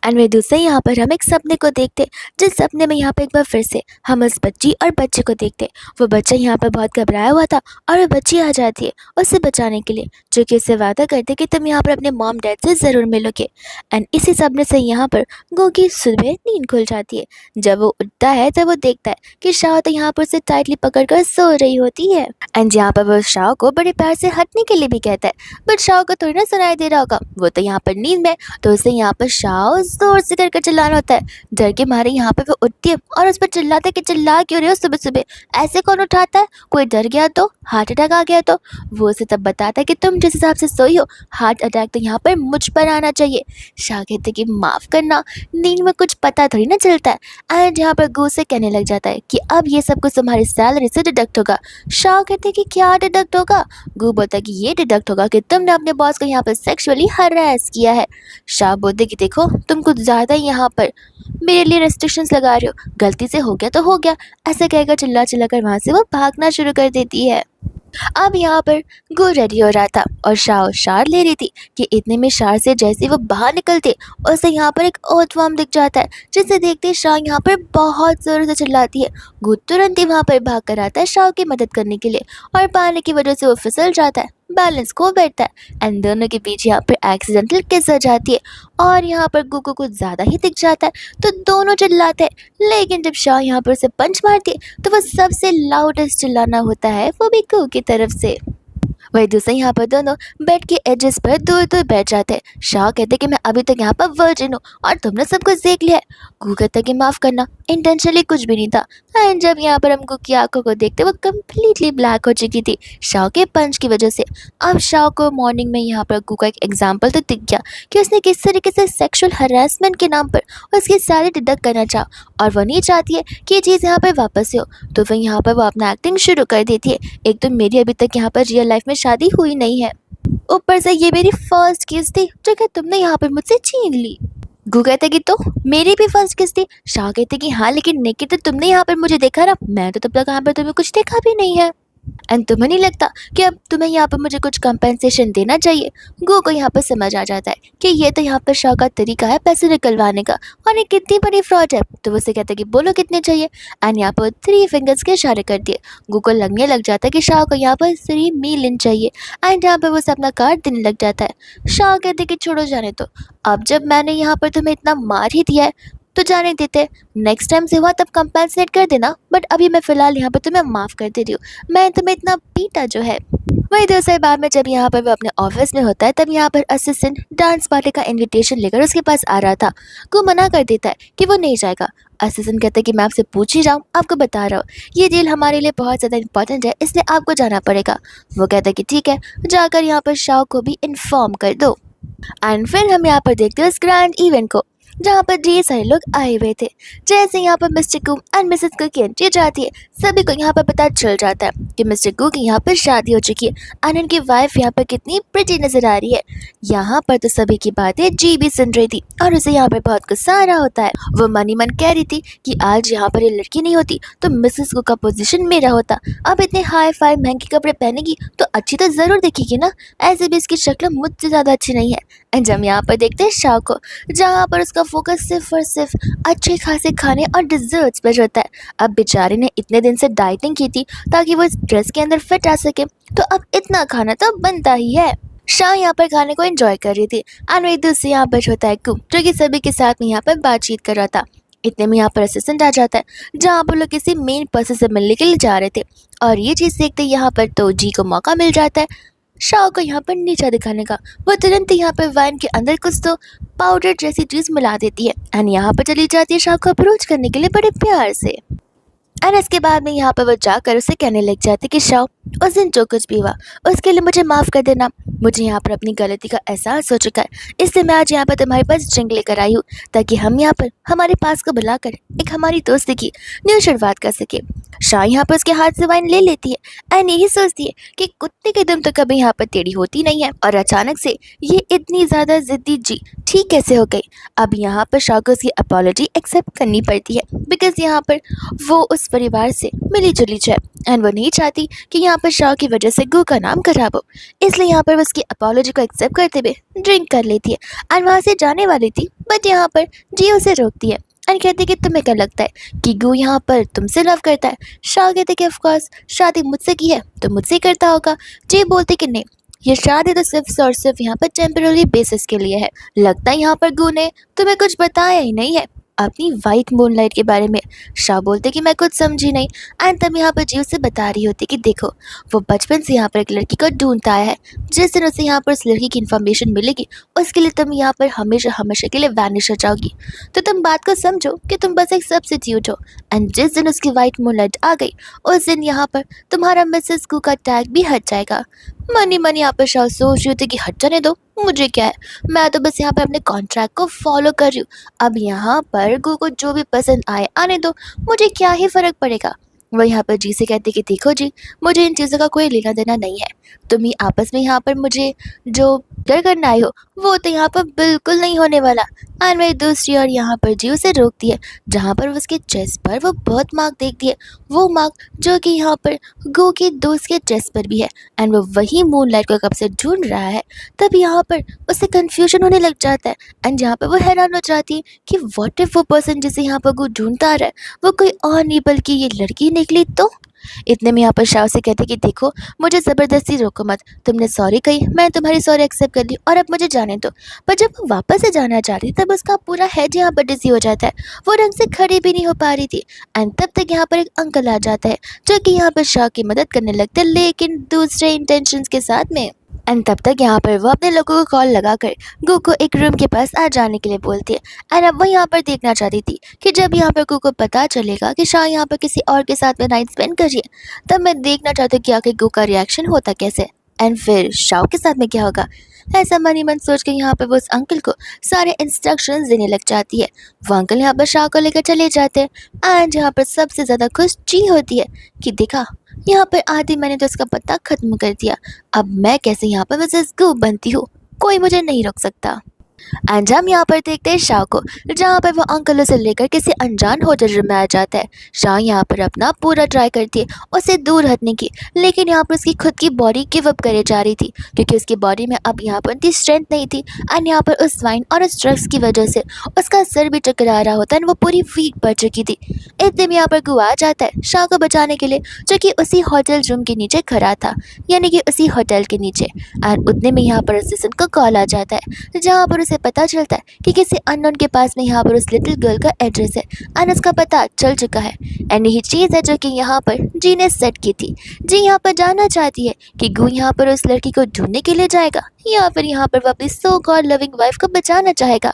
एंड वे दूसरे यहाँ पर हम एक सपने को देखते, जिस सपने में यहाँ पर एक बार फिर से हम उस बच्ची और बच्चे को देखते। वो बच्चा यहाँ पर बहुत घबराया हुआ था और वो बच्ची आ जाती है उसे बचाने के लिए, जो कि उससे वादा करते कि तुम यहाँ पर अपने मॉम डैड से ज़रूर मिलोगे। एंड इसी सपने से यहाँ पर गो की सुबह नींद खुल जाती है। जब वो उठता है तब वो देखता है कि शाह तो यहाँ पर उसे टाइटली पकड़कर सो रही होती है। एंड यहाँ पर वो शाह को बड़े प्यार से हटने के लिए भी कहता है, बट शाह को थोड़ी ना सुनाई दे रहा होगा, वो तो यहाँ पर नींद में। तो उसे यहाँ पर शाह जोर से करके चिल्लाना होता है। डर के मारे यहाँ पे वो उठती है और उस पर चिल्लाता है कि चिल्ला क्यों रहे हो सुबह सुबह, ऐसे कौन उठाता है, कोई डर गया तो, हार्ट अटैक आ गया तो। वो उसे तब बताता है कि तुम जिस हिसाब से सोई हो, हार्ट अटैक तो यहाँ पर मुझ पर आना चाहिए। शाह कहते कि माफ़ करना, नींद में कुछ पता थोड़ी ना चलता है। एंड यहाँ पर गो से कहने लग जाता है कि अब ये सब कुछ तुम्हारी सैलरी से डिडक्ट होगा। शाह कहते कि क्या डिडक्ट होगा। गो बोलता है कि ये डिडक्ट होगा कि तुमने अपने बॉस को यहाँ पर सेक्सुअली हरास किया है। शाह बोलते कि देखो तुम कुछ ज़्यादा ही यहाँ पर मेरे लिए रेस्ट्रिक्शंस लगा रहे हो, गलती से हो गया तो हो गया। ऐसे कहकर चिल्ला चिल्ला कर वहाँ से वो भागना शुरू कर देती है। अब यहाँ पर गो रेडी हो रहा था और शार ले रही थी कि इतने में शार से जैसे वो बाहर निकलते उसे यहाँ पर एक अर्थवर्म दिख जाता है, जिसे देखते ही शाह यहाँ पर बहुत ज़ोर से चिल्लाती है। गो तुरंत ही वहाँ पर भाग कर आता है शाह की मदद करने के लिए और पानी की वजह से वो फिसल जाता है, बैलेंस खो बैठता है एंड दोनों के बीच यहाँ पर एक्सीडेंटल किस हो जाती है और यहाँ पर गो को कुछ ज़्यादा ही दिख जाता है। तो दोनों चिल्लाते हैं, लेकिन जब शाह यहाँ पर उसे पंच मारती है तो वो सबसे लाउडेस्ट चिल्लाना होता है, वो भी गो की तरफ से। वही दूसरे यहाँ पर दोनों बेड के एजेस पर दूर दूर बैठ जाते हैं। शाह कहते कि मैं अभी तक यहाँ पर वर्जिन हूँ और तुमने सब कुछ देख लिया है। गू कहता कि माफ़ करना, इंटेंशनली कुछ भी नहीं था। एंड जब यहाँ पर हम गू की आंखों को देखते वो कम्प्लीटली ब्लैक हो चुकी थी शाह के पंच की वजह से। अब शाह को मॉर्निंग में यहाँ पर गू का एक एग्जाम्पल तो दिख गया कि उसने किस तरीके से सेक्शुअल हरासमेंट के नाम पर उसकी सारी डिडक्ट करना चाहा और वो नहीं चाहती है कि ये चीज़ यहाँ पर वापस से हो। तो फिर यहाँ पर वो अपना एक्टिंग शुरू कर देती है। एक तो मेरी अभी तक यहाँ पर रियल लाइफ में शादी हुई नहीं है, ऊपर से ये मेरी फर्स्ट किस थी जो कि तुमने यहाँ पर मुझसे छीन ली। गू कहते कि तो मेरी भी फर्स्ट किस थी। शाह कहते कि हाँ लेकिन नेकी तो तुमने यहाँ पर मुझे देखा ना, मैं तो तब तक यहाँ पर तुम्हें कुछ देखा भी नहीं है। एंड तुम्हें नहीं लगता कि अब तुम्हें यहाँ पर मुझे कुछ कंपेंसेशन देना चाहिए। गो को यहाँ पर समझ आ जाता है कि ये तो यहाँ पर शाह का तरीका है पैसे निकलवाने का और ये कितनी बड़ी फ्रॉड है। तो वो से कहता है कि बोलो कितने चाहिए एंड यहाँ पर 3 फिंगर्स के इशारे कर दिए। गो को लगने लग जाता है कि शाह को यहाँ पर 3 मिलियन चाहिए एंड यहाँ पर वो अपना कार्ड देने लग जाता है। शाह कहते कि छोड़ो जाने तो, अब जब मैंने यहाँ पर तुम्हें इतना मार ही दिया है तो जाने देते, नेक्स्ट टाइम से हुआ तब कंपेंसेट कर देना, बट अभी मैं फ़िलहाल यहाँ पर तुम्हें माफ़ कर दे रही हूँ, मैं तुम्हें इतना पीटा जो है। वही दूसरे बाद में जब यहाँ पर वो अपने ऑफिस में होता है तब यहाँ पर असिस्टेंट डांस पार्टी का इनविटेशन लेकर उसके पास आ रहा था। को मना कर देता है कि वो नहीं जाएगा। असिस्टेंट कहता है कि मैं आपसे पूछ ही जाऊँ, आपको बता रहा हूँ ये डील हमारे लिए बहुत ज़्यादा इंपॉर्टेंट है, इसलिए आपको जाना पड़ेगा। वो कहता है कि ठीक है, जाकर यहाँ पर शाह को भी इन्फॉर्म कर दो। एंड फिर हम यहाँ पर देखते हैं उस ग्रैंड इवेंट को जहाँ पर ढेर सारे लोग आए हुए थे। जैसे यहाँ पर मिस्टर कू एंड मिसेस कू की एंट्री जाती है, सभी को यहाँ पर पता चल जाता है कि मिस्टर कू की यहाँ पर शादी हो चुकी है एंड उनकी वाइफ यहाँ पर कितनी प्रिटी नजर आ रही है। यहाँ पर तो सभी की बातें जी भी सुन रही थी और उसे यहाँ पर बहुत गुस्सा आ रहा होता है। वो मनी मन कह रही थी कि आज यहाँ पर ये लड़की नहीं होती तो मिसेस कू का पोजीशन मेरा होता। अब इतने हाई फाई महंगे कपड़े पहनेगी तो अच्छी तो जरूर दिखेगी ना, ऐसे भी इसकी शक्ल मुझसे ज्यादा अच्छी नहीं है। एंड जब यहाँ पर देखते हैं शाह को, जहाँ पर उसका फोकस सिर्फ और सिर्फ अच्छे खासे खाने और डिजर्ट्स पर होता है। अब बेचारे ने इतने दिन से डाइटिंग की थी ताकि वो इस ड्रेस के अंदर फिट आ सके, तो अब इतना खाना तो बनता ही है। शाह यहाँ पर खाने को एंजॉय कर रही थी एंड वही दूसरे यहाँ पर होता है कू, जो कि सभी के साथ में यहाँ पर बातचीत कर रहा था। इतने में यहाँ पर असिस्टेंट आ जाता है, जहाँ पर लोग किसी मेन पर्सन से मिलने के लिए जा रहे थे और ये चीज़ देखते ही यहाँ पर तो जी को मौका मिल जाता है शाह को यहाँ पर नीचा दिखाने का। वो तुरंत ही यहाँ पर वाइन के अंदर कुछ तो पाउडर जैसी चीज मिला देती है एंड यहाँ पर चली जाती है शाह को अप्रोच करने के लिए बड़े प्यार से। एंड इसके बाद में यहाँ पर वो जाकर उसे कहने लग जाती कि शाह, उस दिन जो कुछ भी हुआ उसके लिए मुझे माफ़ कर देना। मुझे यहाँ पर अपनी गलती का एहसास हो चुका है, इसलिए मैं आज यहाँ पर तुम्हारे पास ड्रिंक लेकर आई हूँ ताकि हम यहाँ पर हमारे पास को बुलाकर एक हमारी दोस्ती की न्यू शुरुआत कर सके। शाह यहाँ पर उसके हाथ से वाइन ले लेती है एंड यही सोचती है कि कुत्ते की दुम तो कभी यहाँ पर टेढ़ी होती नहीं है और अचानक से ये इतनी ज़्यादा जिद्दी जी ठीक कैसे हो गई। अब यहाँ पर शाह को उसकी अपॉलॉजी एक्सेप्ट करनी पड़ती है बिकॉज यहाँ पर वो उस परिवार से मिली जुली जाए एंड वो नहीं चाहती कि यहाँ पर शाह की वजह से गू का नाम खराब हो, इसलिए यहाँ पर वो उसकी अपॉलॉजी को एक्सेप्ट करते हुए ड्रिंक कर लेती है एंड वहाँ से जाने वाली थी बट यहाँ पर जी उसे रोकती है एंड कहती कि तुम्हें क्या लगता है कि गू यहाँ पर तुमसे लव करता है। शाह कहते कि ऑफकोर्स शादी मुझसे की है तो मुझसे ही करता होगा। जी बोलती कि नहीं, ये शादी तो सिर्फ और सिर्फ यहाँ पर टेम्पररी बेसिस के लिए है। लगता है यहाँ पर गू ने तुम्हें कुछ बताया ही नहीं है अपनी वाइट मूनलाइट के बारे में। शाह बोलते कि मैं कुछ समझी नहीं एंड तब यहाँ पर जी उसे बता रही होती कि देखो वो बचपन से यहाँ पर एक लड़की को ढूंढता आया है, जिस दिन उसे यहाँ पर उस लड़की की इन्फॉर्मेशन मिलेगी उसके लिए तुम यहाँ पर हमेशा हमेशा के लिए वैनिश हो जाओगी। तो तुम बात को समझो कि तुम बस एक सब्स्टिट्यूट हो एंड जिस दिन उसकी वाइट मूनलाइट आ गई उस दिन यहाँ पर तुम्हारा मिसेस कू का टैग भी हट जाएगा। मनी मनी यहाँ पर शाह सोच रही थी कि हट जाने दो, मुझे क्या है, मैं तो बस यहाँ पर अपने कॉन्ट्रैक्ट को फॉलो कर रही हूँ। अब यहाँ पर गू को जो भी पसंद आए आने दो, मुझे क्या ही फर्क पड़ेगा। वो यहाँ पर जी से कहते कि देखो जी, मुझे इन चीज़ों का कोई लेना देना नहीं है। तुम ही आपस में यहाँ पर मुझे जो डर करना आए हो वो तो यहाँ पर बिल्कुल नहीं होने वाला। एंड वही दूसरी और यहाँ पर जी उसे रोकती है, जहाँ पर उसके चेस्ट पर वो बहुत मार्क देखती है, वो मार्क जो कि यहाँ पर गो के दोस्त के चेस्ट पर भी है एंड वो वही मूनलाइट को कब से ढूंढ रहा है। तब यहाँ पर उसे कंफ्यूजन होने लग जाता है एंड यहाँ पर वो हैरान हो जाती है कि व्हाट इफ वो पर्सन जिसे यहाँ पर गो ढूंढता आ रहा है वो कोई और नहीं बल्कि ये लड़की निकली तो। इतने में यहाँ पर शाह से कहते कि देखो मुझे ज़बरदस्ती रोको मत, तुमने सॉरी कही, मैं तुम्हारी सॉरी एक्सेप्ट कर ली और अब मुझे जाने दो। पर जब वो वापस से जाना चाह रही तब उसका पूरा हेड यहाँ पर डिजी हो जाता है, वो ढंग से खड़ी भी नहीं हो पा रही थी एंड तब तक यहाँ पर एक अंकल आ जाता है जो कि यहाँ पर शाह की मदद करने लगता है लेकिन दूसरे इंटेंशंस के साथ में। एंड तब तक यहाँ पर वो अपने लोगों को कॉल लगाकर गू को एक रूम के पास आ जाने के लिए बोलती है एंड अब वो यहाँ पर देखना चाहती थी कि जब यहाँ पर गू को पता चलेगा कि शाह यहाँ पर किसी और के साथ में नाइट स्पेंड कर रही है तब मैं देखना चाहती हूँ कि आखिर गू का रिएक्शन होता कैसे एंड फिर शाह के साथ में क्या होगा। ऐसा मनी मन सोच के यहाँ पर वो उस अंकल को सारे इंस्ट्रक्शंस देने लग जाती है। वो अंकल यहाँ पर शाह को लेकर चले जाते हैं एंड यहाँ पर सबसे ज़्यादा खुश जी होती है कि देखा यहाँ पर आधी मैंने तो उसका पता खत्म कर दिया, अब मैं कैसे यहाँ पर मिसेस गू बनती हूँ, कोई मुझे नहीं रोक सकता। एंड हम यहाँ पर देखते हैं शाह को, जहाँ पर वो अंकल उसे लेकर किसी अनजान होटल रूम में आ जाता है। शाह यहाँ पर अपना पूरा ट्राई करती है उससे दूर हटने की, लेकिन यहाँ पर उसकी खुद की बॉडी गिव अप करे जा रही थी क्योंकि उसकी बॉडी में अब यहाँ पर इतनी स्ट्रेंथ नहीं थी एंड यहाँ पर उस वाइन और उस ड्रग्स की वजह से उसका सर भी टकरा रहा होता है, वो पूरी वीक पड़ चुकी थी। इतने में यहाँ पर गु आ जाता है शाह को बचाने के लिए, जो कि उसी होटल रूम के नीचे खड़ा था, यानी कि उसी होटल के नीचे। एंड उतने में यहाँ पर असिस्टेंट को कॉल आ जाता है, जहाँ पर उसे पता चलता है कि किसी अननोन के पास में यहाँ पर उस लिटिल गर्ल का एड्रेस है एंड उसका पता चल चुका है एंड यही चीज़ है जो कि यहाँ पर जी ने सेट की थी। जी यहाँ पर जानना चाहती है कि गू यहाँ पर उस लड़की को ढूंढने के लिए जाएगा या फिर यहाँ पर वो अपनी सो कॉल्ड लविंग वाइफ को बचाना चाहेगा।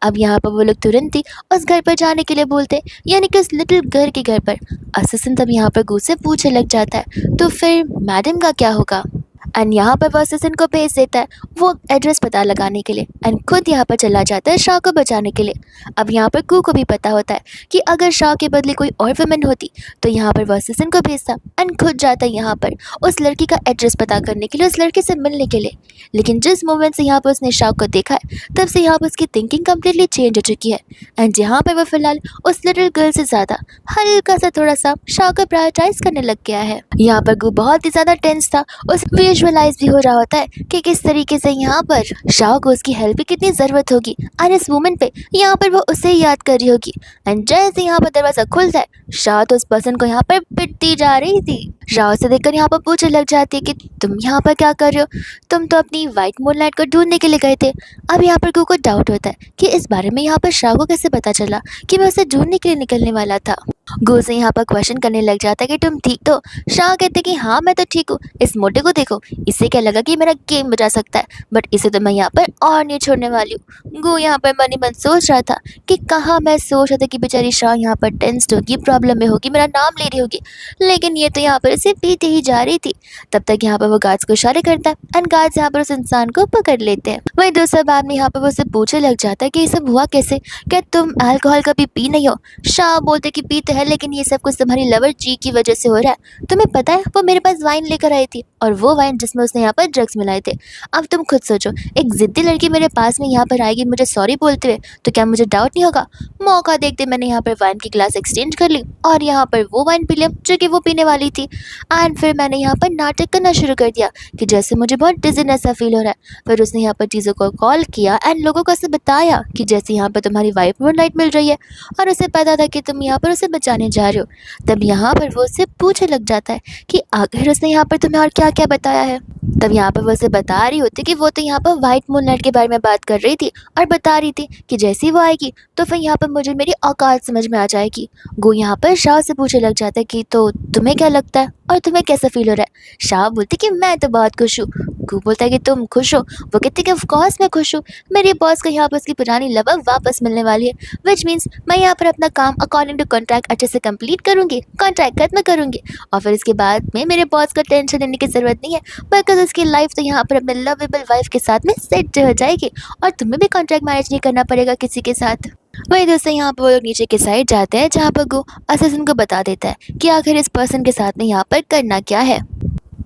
अब यहाँ पर वो लोग तुरंत ही उस घर पर जाने के लिए बोलते हैं, यानी कि उस लिटिल गर्ल के घर पर। असिस्टेंट अब यहाँ पर गू से पूछने लग जाता है तो फिर मैडम का क्या होगा। एंड यहाँ पर वह असिस्टेंट को भेज देता है वो एड्रेस पता लगाने के लिए, एंड खुद यहाँ पर चला जाता है शाह को बचाने के लिए। अब यहाँ पर कू को भी पता होता है कि अगर शाह के बदले कोई और वुमेन होती तो यहाँ पर वह असिस्टेंट को भेजता एंड खुद जाता है यहाँ पर उस लड़की का एड्रेस पता करने के लिए, उस लड़के से मिलने के लिए। लेकिन जिस मोमेंट से यहाँ पर उसने शाह को देखा है तब से यहाँ पर उसकी थिंकिंग कम्प्लीटली चेंज हो चुकी है, एंड यहाँ पर वह फिलहाल उस लिटिल गर्ल से ज़्यादा हल्का सा थोड़ा सा शाह को प्रायोरिटाइज करने लग गया है। यहाँ पर गू बहुत ही ज़्यादा टेंस था, उस विजुअलाइज भी हो रहा होता है कि किस तरीके से यहाँ पर शाह को उसकी हेल्प की कितनी ज़रूरत होगी, और इस मोमेंट पे यहाँ पर वो उसे ही याद कर रही होगी। एंड जैसे यहाँ पर दरवाज़ा खुलता है शाह तो उस पर्सन को यहाँ पर पिटती जा रही थी। शाह उसे देखकर यहाँ पर पूछने लग जाती है कि तुम यहाँ पर क्या कर रहे हो, तुम तो अपनी वाइट मूनलाइट को ढूंढने के लिए गए थे। अब यहाँ पर गू को डाउट होता है कि इस बारे में यहाँ पर शाह को कैसे पता चला कि मैं उसे ढूंढने के लिए निकलने वाला था। गू से यहाँ पर क्वेश्चन करने लग जाता है कि तुम ठीक तो। शाह कहते कि हाँ मैं तो ठीक हूँ, इस मोटे को देखो, इससे क्या लगा कि मेरा गेम बजा सकता है, बट इसे तो मैं यहाँ पर और नहीं छोड़ने वाली हूँ। गू यहाँ पर मन ही मन सोच रहा था कि कहाँ मैं सोच रहा था कि बेचारी शाह यहाँ पर टेंस्ड होगी, प्रॉब्लम में होगी, मेरा नाम ले रही होगी, लेकिन ये तो यहाँ पर इसे पीते ही जा रही थी। तब तक यहाँ पर वो गार्ड्स को इशारे करता है एंड गार्ड्स यहाँ पर उस इंसान को पकड़ लेते हैं। वहीं दूसरा बाद में यहाँ पर वो उसे पूछने लग जाता है कि ये सब हुआ कैसे, क्या तुम अल्कोहल कभी पी नहीं हो। शाह बोलते कि पीते हैं, लेकिन ये सब कुछ तुम्हारी लवर जी की वजह से हो रहा है। तुम्हें पता है वो मेरे पास वाइन लेकर आई थी, और वो वाइन जिसमें उसने यहाँ पर ड्रग्स मिलाए थे। अब तुम खुद सोचो, एक जिद्दी लड़की मेरे पास में यहाँ पर आएगी मुझे सॉरी बोलते हुए, तो क्या मुझे डाउट नहीं होगा। मौका देखते मैंने यहाँ पर वाइन की ग्लास एक्सचेंज कर ली और यहाँ पर वो वाइन पी लिया जो कि वो पीने वाली थी। एंड फिर मैंने यहाँ पर नाटक करना शुरू कर दिया कि जैसे मुझे बहुत डिजीनेस सा फील हो रहा है। फिर उसने यहाँ पर चीज़ों को कॉल किया एंड लोगों को उसे बताया कि जैसे यहाँ पर तुम्हारी वाइफ मूनलाइट मिल रही है, और उसे पता था कि तुम यहाँ पर उसे बचाने जा रहे हो। तब यहाँ पर वो उससे पूछने लग जाता है कि आखिर उसने यहाँ पर तुम्हें और क्या क्या बताया है। तब यहाँ पर वो उसे बता रही होती कि वो तो यहाँ पर वाइट मूनलाइट के बारे में बात कर रही थी, और बता रही थी कि जैसे ही वो आएगी तो फिर यहाँ पर मुझे मेरी औकात समझ में आ जाएगी। गो यहाँ पर शाह से पूछने लग जाता है कि तो तुम्हें क्या लगता है और तुम्हें कैसा फील हो रहा है। शाह बोलती कि मैं तो बहुत खुश हूँ। गो बोलता है कि तुम खुश हो। वो कहती कि ऑफ कोर्स मैं खुश हूँ, मेरे बॉस को यहाँ पर उसकी पुरानी लवर वापस मिलने वाली है, विच मीन्स मैं यहाँ पर अपना काम अकॉर्डिंग टू कॉन्ट्रैक्ट अच्छे से कंप्लीट करूँगी, कॉन्ट्रैक्ट खत्म करूँगी, और फिर इसके बाद में मेरे बॉस को टेंशन लेने की ज़रूरत नहीं है, बिकॉज उसकी लाइफ तो यहाँ पर अपने लवेबल वाइफ के साथ में सेट हो जाएगी, और तुम्हें भी कॉन्ट्रैक्ट मैरिज नहीं करना पड़ेगा किसी के साथ। वही दोस्तों यहाँ पर वो लोग नीचे के साइड जाते हैं जहाँ पर गो असिस्टेंट को बता देता है कि आखिर इस पर्सन के साथ में यहाँ पर करना क्या है।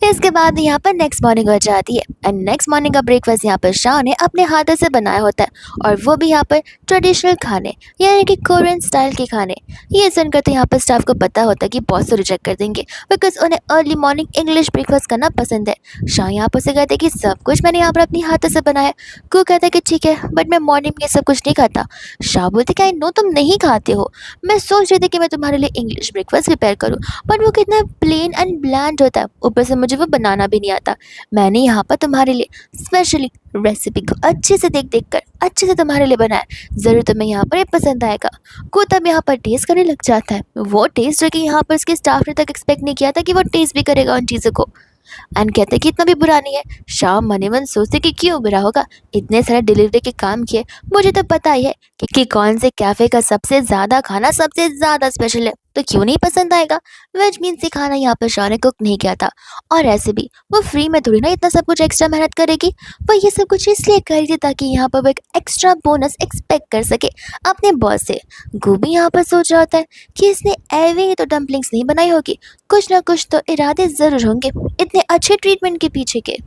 इसके बाद यहाँ पर नेक्स्ट मॉर्निंग हो जाती है एंड नेक्स्ट मॉर्निंग का ब्रेकफास्ट यहाँ पर शाह ने अपने हाथों से बनाया होता है, और वो भी यहाँ पर ट्रेडिशनल खाने यानी कि कोरियन स्टाइल के खाने। ये सुनकर तो यहाँ पर स्टाफ को पता होता है कि बॉस तो रिजेक्ट कर देंगे, बिकॉज उन्हें अर्ली मॉर्निंग इंग्लिश ब्रेकफास्ट करना पसंद है। शाह यहाँ पर से कहते हैं कि सब कुछ मैंने यहाँ पर अपनी हाथों से बनाया। को कहता है कि ठीक है, बट मैं मॉर्निंग में ये सब कुछ नहीं खाता। शाह बोलते कि आई नो तुम नहीं खाते हो, मैं सोच रही थी कि मैं तुम्हारे लिए इंग्लिश ब्रेकफास्ट प्रिपेयर करूँ, बट वो कितना प्लेन एंड ब्लैंड होता है, ऊपर से मुझे वो बनाना भी नहीं आता। मैंने यहाँ पर तुम्हारे लिए स्पेशली रेसिपी को अच्छे से देख देख कर अच्छे से तुम्हारे लिए बनाया, ज़रूर तुम्हें यहाँ पर ये पसंद आएगा। को तब यहाँ पर टेस्ट करने लग जाता है, वो टेस्ट जो कि यहाँ पर उसके स्टाफ ने तक एक्सपेक्ट नहीं किया था कि वो टेस्ट भी करेगा उन चीज़ों को, एंड कहते कि इतना भी बुरा नहीं है। शाह मने मन सोचते कि क्यों बुरा होगा, इतने सारे डिलीवरी के काम किए, मुझे तो पता ही है कि कौन से कैफ़े का सबसे ज़्यादा खाना सबसे ज़्यादा स्पेशल है, तो क्यों नहीं पसंद आएगा। वेज मीन्स से खाना यहाँ पर शाह ने कुक नहीं किया था, और ऐसे भी वो फ्री में थोड़ी ना इतना सब कुछ एक्स्ट्रा मेहनत करेगी, वो ये सब कुछ इसलिए कर रही थी ताकि यहाँ पर वो एक एक्स्ट्रा बोनस एक्सपेक्ट कर सके अपने बॉस से। गोभी यहाँ पर सोच रहा होता है कि इसने एवे ही तो डम्पलिंग्स नहीं बनाई होगी, कुछ ना कुछ तो इरादे ज़रूर होंगे इतने अच्छे ट्रीटमेंट के पीछे के।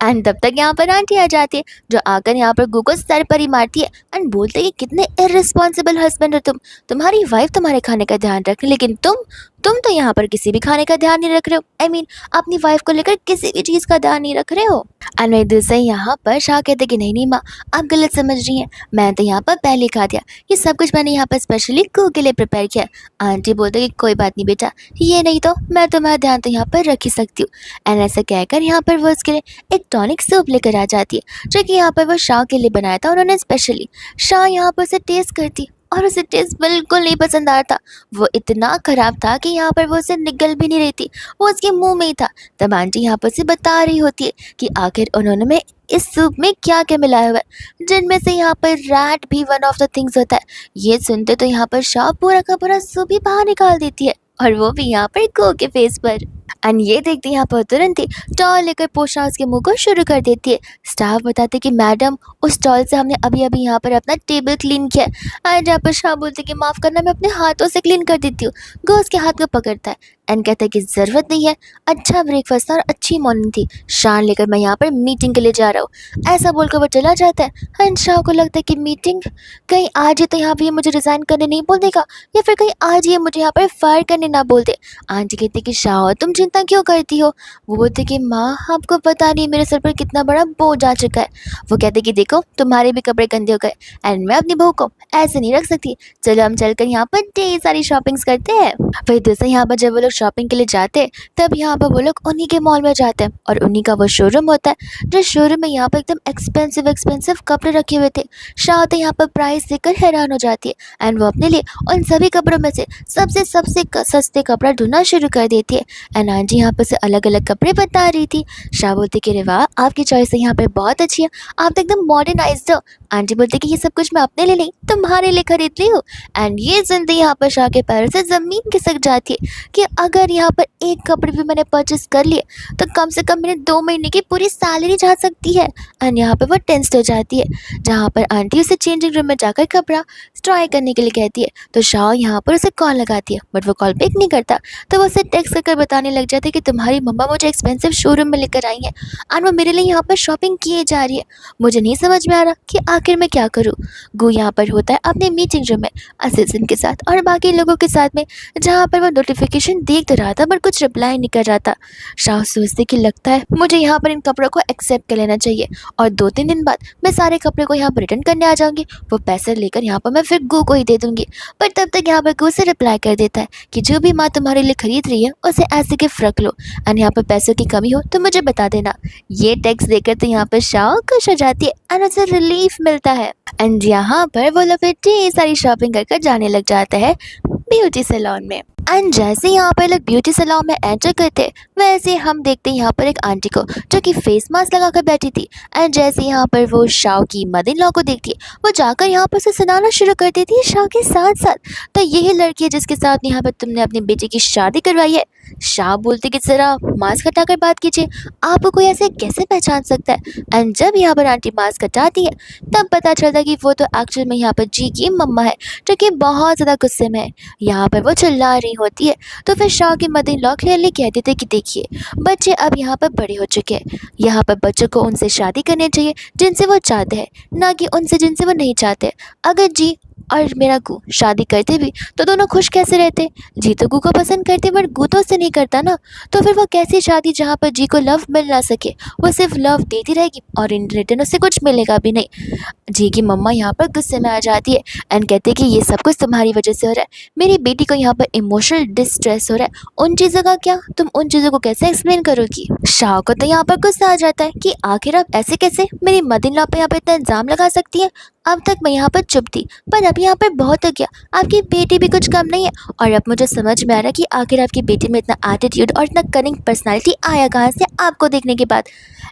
एंड तब तक यहाँ पर आंटी आ जाती है जो आकर यहाँ पर गू को सर पर ही मारती है एंड बोलते हैं कि कितने इररिस्पॉन्सिबल हस्बैंड हो तुम, तुम्हारी वाइफ तुम्हारे खाने का ध्यान रख रही, लेकिन तुम तो यहाँ पर किसी भी खाने का ध्यान नहीं रख रहे हो। आई मीन अपनी वाइफ को लेकर किसी भी चीज़ का ध्यान नहीं रख रहे हो। एंड वही दूसरे यहाँ पर शाह कहते कि नहीं नहीं माँ, आप गलत समझ रही हैं, मैं तो यहाँ पर पहले खा दिया, ये सब कुछ मैंने यहाँ पर स्पेशली कू के लिए प्रिपेयर किया। आंटी बोलते कि कोई बात नहीं बेटा, ये नहीं तो मैं तुम्हारा ध्यान तो यहाँ पर रख ही सकती हूँ। एंड ऐसा कहकर यहाँ पर वो उसके लिए एक टॉनिक सूप लेकर आ जाती है जो कि यहाँ पर वो शाह के लिए बनाया था उन्होंने स्पेशली। शाह यहाँ पर उसे टेस्ट करती और उसे टेस्ट बिल्कुल नहीं पसंद आ रहा था, वो इतना ख़राब था कि यहाँ पर वो उसे निगल भी नहीं रही थी, वो उसके मुंह में ही था। तब आंटी यहाँ पर से बता रही होती है कि आखिर उन्होंने में इस सूप में क्या क्या मिलाया हुआ है, जिनमें से यहाँ पर रैट भी वन ऑफ द थिंग्स होता है। ये सुनते तो यहाँ पर शाह पूरा का पूरा सूप ही बाहर निकाल देती है, और वो भी यहाँ पर गो के फेस पर। एंड ये देखते यहाँ पर तुरंत ही स्टॉल लेकर पोछना उसके मुंह को शुरू कर देती है। स्टाफ बताते कि मैडम उस स्टॉल से हमने अभी अभी यहाँ पर अपना टेबल क्लीन किया है। एंड यहाँ पर शाह बोलते कि माफ़ करना, मैं अपने हाथों से क्लीन कर देती हूँ। गो उसके हाथ को पकड़ता है एंड कहता है कि ज़रूरत नहीं है, अच्छा ब्रेकफास्ट था और अच्छी मॉर्निंग थी, शान लेकर मैं यहाँ पर मीटिंग के लिए जा रहा हूँ। ऐसा बोलकर वो चला जाता है एंड शाह को लगता है कि मीटिंग, कहीं आज ही तो यहाँ पर ये मुझे रिज़ाइन करने नहीं बोल देगा, या फिर कहीं आज ये मुझे यहाँ पर फायर करने ना बोल दे। आंटी कहती कि शाह तुम चिंता क्यों करती हो। वो बोलते कि माँ आपको पता नहीं मेरे सर पर कितना बड़ा बोझ आ चुका है। वो कहते कि देखो तुम्हारे भी कपड़े गंदे हो गए एंड मैं अपनी बहू को ऐसे नहीं रख सकती, चलो हम चलकर यहाँ पर ढेर सारी शॉपिंग्स करते हैं। फिर दूसरे यहाँ पर जब वो लोग शॉपिंग के लिए जाते हैं तब यहाँ पर वो लोग उन्हीं के मॉल में जाते हैं और उन्हीं का वो शोरूम होता है। जो शोरूम में यहाँ पर एकदम एक्सपेंसिव एक्सपेंसिव कपड़े रखे हुए थे। शाह तो यहाँ पर प्राइस देखकर हैरान हो जाती है एंड वो अपने लिए उन सभी कपड़ों में से सबसे सबसे सस्ते कपड़ा ढूंढना शुरू कर देती है। एंड आंटी यहाँ पर से अलग अलग कपड़े बता रही थी। शाह बोलती कि अरे वाह आपकी चॉइस यहाँ पे बहुत अच्छी है, आप तो एकदम मॉडर्नाइज्ड हो। आंटी बोलती कि ये सब कुछ मैं अपने लिए नहीं तुम्हारे लिए खरीद रही हूँ। एंड ये सुनते यहाँ पर शाह के पैरों से ज़मीन खिसक जाती है कि अगर यहाँ पर एक कपड़े भी मैंने परचेस कर लिए तो कम से कम मेरे 2 महीने की पूरी सैलरी जा सकती है। एंड यहाँ पर वो टेंस्ड हो जाती है, जहाँ पर आंटी उसे चेंजिंग रूम में जाकर कपड़ा ट्राई करने के लिए कहती है। तो शाह यहाँ पर उसे कॉल लगाती है बट वो कॉल पिक नहीं करता। तो वो उसे टेक्स्ट कर बताने लग जाते हैं कि तुम्हारी मम्मा मुझे एक्सपेंसिव शोरूम में लेकर आई हैं और वो मेरे लिए यहाँ पर शॉपिंग किए जा रही है। मुझे नहीं समझ में आ रहा कि आखिर मैं क्या करूँ। गू यहाँ पर होता है अपने मीटिंग रूम में असिस्टेंट के साथ और बाकी लोगों के साथ में, जहाँ पर वो नोटिफिकेशन देख रहा था बट कुछ रिप्लाई नहीं कर रहा था। शाह सोचते कि लगता है मुझे यहाँ पर इन कपड़ों को एक्सेप्ट कर लेना चाहिए और 2-3 दिन बाद मैं सारे कपड़े को यहाँ पर रिटर्न करने आ जाऊँगी। वो पैसे लेकर यहाँ पर मैं फिर गू को ही दे दूँगी। पर तब तक यहाँ पर गू से रिप्लाई कर देता है कि जो भी माँ तुम्हारे लिए खरीद रही है उसे ऐसे गिफ्ट रख लो एंड यहाँ पर पैसों की कमी हो तो मुझे बता देना। ये टेक्स्ट देकर तो यहाँ पर शाह खुश हो जाती है एंड उसे रिलीफ मिलता है। एंड यहाँ पर वो लोग फिर ढेर सारी शॉपिंग कर जाने लग जाते हैं ब्यूटी सैलून में। एंड जैसे यहाँ पर लोग ब्यूटी सैलून में एंटर करते वैसे हम देखते हैं यहाँ पर एक आंटी को जो कि फेस मास्क लगाकर बैठी थी। एंड जैसे यहाँ पर वो शाह की मदर इन लॉ को देखती है वो जाकर यहाँ पर से सुनाना शुरू कर देती है शाह के साथ साथ, तो यही लड़की है जिसके साथ यहाँ पर तुमने अपनी बेटी की शादी करवाई है। शाह बोलते कि जरा मास्क हटाकर बात कीजिए, आपको कोई ऐसे कैसे पहचान सकता है। एंड जब यहाँ पर आंटी मास्क हटाती है तब पता चलता है कि वो तो एक्चुअल में यहाँ पर जी की मम्मा है जो कि बहुत ज़्यादा गुस्से में है। यहाँ पर वो चिल्ला रही होती है तो फिर शाह की मदर इन लॉ क्लियरली कहते थे कि देखिए बच्चे अब यहाँ पर बड़े हो चुके हैं, यहाँ पर बच्चों को उनसे शादी करनी चाहिए जिनसे वो चाहते हैं, ना कि उनसे जिनसे वो नहीं चाहते। अगर जी और मेरा गू शादी करते भी तो दोनों खुश कैसे रहते। जी तो गू को पसंद करते बट गू तो उससे नहीं करता ना, तो फिर वो कैसी शादी जहाँ पर जी को लव मिल ना सके, वो सिर्फ लव देती रहेगी और इन रिटर्न उससे कुछ मिलेगा भी नहीं। जी की मम्मा यहाँ पर गुस्से में आ जाती है एंड कहते हैं कि ये सब कुछ तुम्हारी वजह से हो रहा है, मेरी बेटी को यहाँ पर इमोशनल डिस्ट्रेस हो रहा है, उन चीज़ों का क्या, तुम उन चीज़ों को कैसे एक्सप्लेन करोगी। शाह को तो यहाँ पर गुस्सा आ जाता है कि आखिर आप ऐसे कैसे मेरी मदर इन लॉ पे यहाँ पर इतना इल्ज़ाम लगा सकती है। अब तक मैं यहाँ पर चुप थी पर अब यहाँ पर बहुत हो गया, आपकी बेटी भी कुछ कम नहीं है और अब मुझे समझ में आ रहा है कि आखिर आपकी बेटी में इतना एटीट्यूड और इतना कनिंग पर्सनालिटी आया कहाँ से आपको देखने के बाद।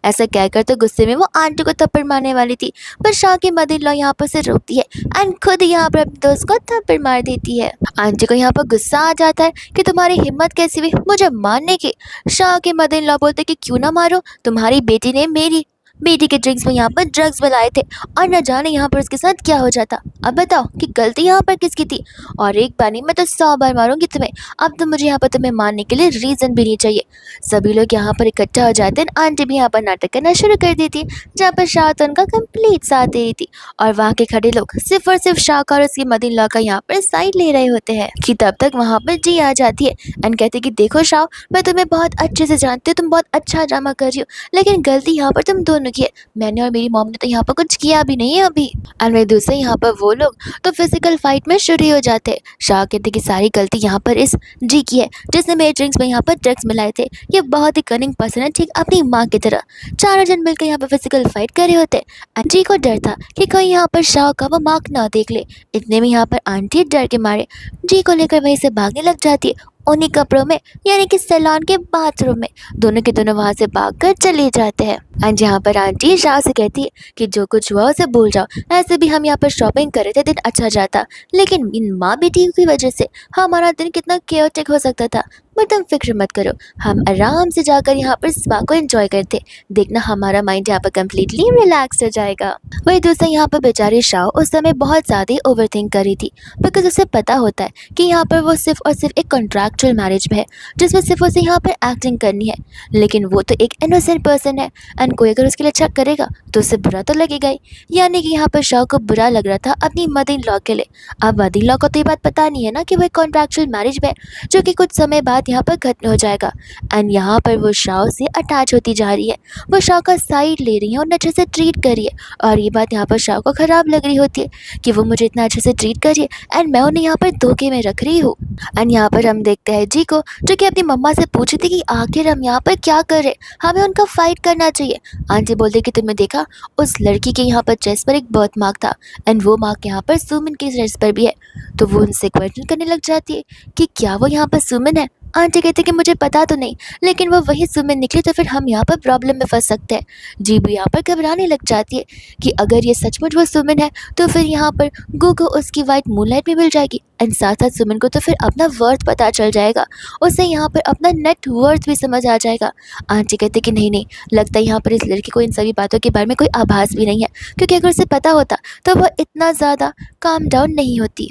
ऐसा कहकर तो गुस्से में वो आंटी को थप्पड़ मारने वाली थी पर शाह की मदर इन लॉ यहाँ पर से रोकती है एंड खुद यहाँ पर अपने दोस्त को थप्पड़ मार देती है। आंटी को यहाँ पर गुस्सा आ जाता है कि तुम्हारी हिम्मत कैसी हुई मुझे मारने की। शाह की मदर इन लॉ बोलते कि क्यों ना मारो, तुम्हारी बेटी ने मेरी बेटी के ड्रिंक्स में यहाँ पर ड्रग्स मिलाए थे और न जाने यहाँ पर उसके साथ क्या हो जाता। अब बताओ कि गलती यहाँ पर किसकी थी, और एक बार नहीं मैं तो 100 बार मारूंगी तुम्हें। अब तो मुझे यहाँ पर तुम्हें मारने के लिए रीज़न भी नहीं चाहिए। सभी लोग यहाँ पर इकट्ठा हो जाते हैं। आंटी भी यहाँ पर नाटक करना शुरू कर देती है जहाँ पर शाह तो उनका कंप्लीट साथ दे रही थी और वहाँ के खड़े लोग सिर्फ और सिर्फ शाह और उसकी मदर इन लॉ का यहाँ पर साइड ले रहे होते हैं कि तब तक वहाँ पर जी आ जाती है एंड कहती कि देखो शाह मैं तुम्हें बहुत अच्छे से जानती हूँ, तुम बहुत अच्छा ड्रामा कर रही हो, लेकिन गलती यहाँ पर तुम दोनों की है, मैंने और मेरी मॉम ने तो यहाँ पर कुछ किया भी नहीं है अभी। और मेरे दूसरे यहाँ पर वो लोग तो फिजिकल फाइट में शुरू हो जाते हैं। शाह कहते कि सारी गलती यहाँ पर इस जी की है जिसने मेरे ड्रिंक्स में यहाँ पर ड्रग्स मिलाए थे, ये बहुत ही कनिंग पर्सन है, ठीक अपनी माँ की तरह। चारों जन मिलकर यहाँ पर फिजिकल फाइट कर रहे होते हैं। जी को डर था कि कहीं यहाँ पर शाह का वो मार्क ना देख ले। इतने में यहाँ पर आंटी डर के मारे जी को लेकर वहीं से भागने लग जाती है उन्हीं कपड़ों में, यानी कि सैलून के बाथरूम में। दोनों के दोनों वहाँ से भागकर चले जाते हैं। एंड यहाँ पर आंटी शाह से कहती है कि जो कुछ हुआ उसे भूल जाओ, ऐसे भी हम यहाँ पर शॉपिंग कर रहे थे, दिन अच्छा जाता, लेकिन इन माँ बेटी की वजह से हमारा दिन कितना केओटिक हो सकता था। पर तुम फिक्र मत करो, हम आराम से जाकर यहाँ पर स्पा को एंजॉय करते, देखना हमारा माइंड यहाँ पर कम्प्लीटली रिलैक्स हो जाएगा। वही दूसरा यहाँ पर बेचारी शाह उस समय बहुत ज़्यादा ओवर थिंक कर रही थी, बिकॉज उसे पता होता है कि यहाँ पर वो सिर्फ और सिर्फ एक कॉन्ट्रैक्चुअल मैरिज में है, जिसमें सिर्फ उसे यहाँ पर एक्टिंग करनी है, लेकिन वो तो एक इनोसेंट पर्सन है, एंड कोई अगर उसके लिए अच्छा करेगा तो उसे बुरा तो लगेगा ही। यानी कि यहाँ पर शाह को बुरा लग रहा था अपनी मदर इन लॉ के लिए। अब मदर इन लॉ को तो ये बात पता नहीं है ना कि वो एक कॉन्ट्रैक्चुअल मैरिज में है, जो कि कुछ समय बाद यहाँ पर खत्म हो जाएगा, एंड यहाँ पर वो शाह से अटैच होती जा रही है, वो शाह का साइड ले रही है और अच्छे से ट्रीट कर रही है। और ये बात यहाँ पर शाह को ख़राब लग रही होती है कि वो मुझे इतना अच्छे से ट्रीट कर रही है एंड मैं उन्हें यहाँ पर धोखे में रख रही हूँ। एंड यहाँ पर हम देखते हैं जी को, जो कि अपनी मम्मा से पूछी थी कि आखिर हम यहाँ पर क्या कर रहे, हमें उनका फाइट करना चाहिए। आंटी बोलते कि तुमने देखा उस लड़की के यहाँ पर चेस्ट पर एक बर्थ मार्क था, एंड वो मार्क यहाँ पर सुमन के चेस्ट पर भी है। तो वो उनसे क्वेश्चन करने लग जाती है कि क्या वो यहाँ पर सुमन है। आंटी कहती कि मुझे पता तो नहीं, लेकिन वो वही सुमन निकली तो फिर हम यहाँ पर प्रॉब्लम में फंस सकते हैं। जी भी यहाँ पर घबराने लग जाती है कि अगर ये सचमुच वो सुमन है तो फिर यहाँ पर गू को उसकी वाइट मूनलाइट भी मिल जाएगी, एंड साथ साथ सुमन को तो फिर अपना वर्थ पता चल जाएगा, उसे यहाँ पर अपना नेट वर्थ भी समझ आ जाएगा। आंटी कहती कि नहीं नहीं, लगता है यहाँ पर इस लड़की को इन सभी बातों के बारे में कोई आभास भी नहीं है, क्योंकि अगर उसे पता होता तो वह इतना ज़्यादा काम डाउन नहीं होती।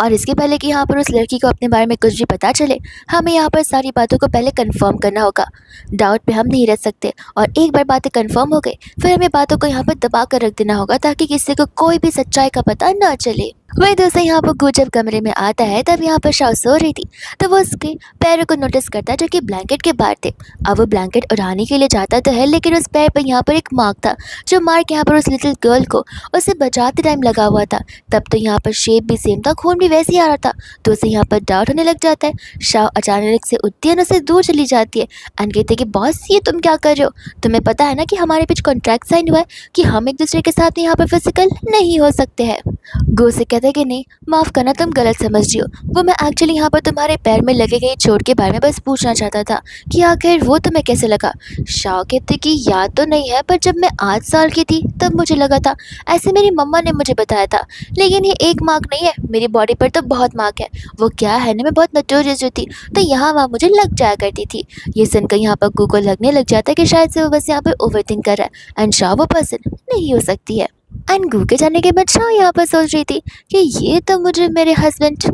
और इसके पहले कि यहाँ पर उस लड़की को अपने बारे में कुछ भी पता चले, हमें यहाँ पर सारी बातों को पहले कंफर्म करना होगा। डाउट पे हम नहीं रह सकते, और एक बार बातें कंफर्म हो गई फिर हमें बातों को यहाँ पर दबा कर रख देना होगा, ताकि किसी को कोई भी सच्चाई का पता ना चले। वही दोस्तों यहाँ पर गू जब कमरे में आता है तब यहाँ पर शाह सो रही थी, तो वो उसके पैरों को नोटिस करता है जो कि ब्लैंकेट के बाहर थे। अब वो ब्लैंकेट उड़ाने के लिए जाता तो है, लेकिन उस पैर पर यहाँ पर एक मार्क था, जो मार्क यहाँ पर उस लिटिल गर्ल को उसे बचाते टाइम लगा हुआ था। तब तो यहाँ पर शेप भी सेम था, खून भी वैसे ही आ रहा था, तो उसे यहाँ पर डाउट होने लग जाता है। शाह अचानक से उठती है और उससे दूर चली जाती है एंड कहती है कि बॉस ये तुम क्या कर रहे हो, तुम्हें पता है ना कि हमारे बीच कॉन्ट्रैक्ट साइन हुआ है कि हम एक दूसरे के साथ यहाँ पर फिजिकल नहीं हो सकते हैं। गो से कहता है कि नहीं माफ़ करना, तुम गलत समझ रही हो, वो मैं एक्चुअली यहाँ पर तुम्हारे पैर में लगे गई चोट के बारे में बस पूछना चाहता था कि आखिर वो तुम्हें कैसे लगा। शाह कहते कि याद तो नहीं है, पर जब मैं 8 साल की थी तब मुझे लगा था, ऐसे मेरी मम्मा ने मुझे बताया था, लेकिन ये एक मार्क नहीं है, मेरी बॉडी पर तो बहुत मार्क है। वो क्या है ना, मैं बहुत नटोरियस जो थी तो यहाँ वहाँ मुझे लग जाया करती थी। ये सुनकर यहाँ पर गू को लगने लग जाता है कि शायद से वो बस यहाँ पर ओवर थिंक कर रहा है एंड शाह वो पर्सन नहीं हो सकती है। एंड गू के जाने के बाद शाह यहाँ पर सोच रही थी कि ये तो मुझे मेरे हस्बैंड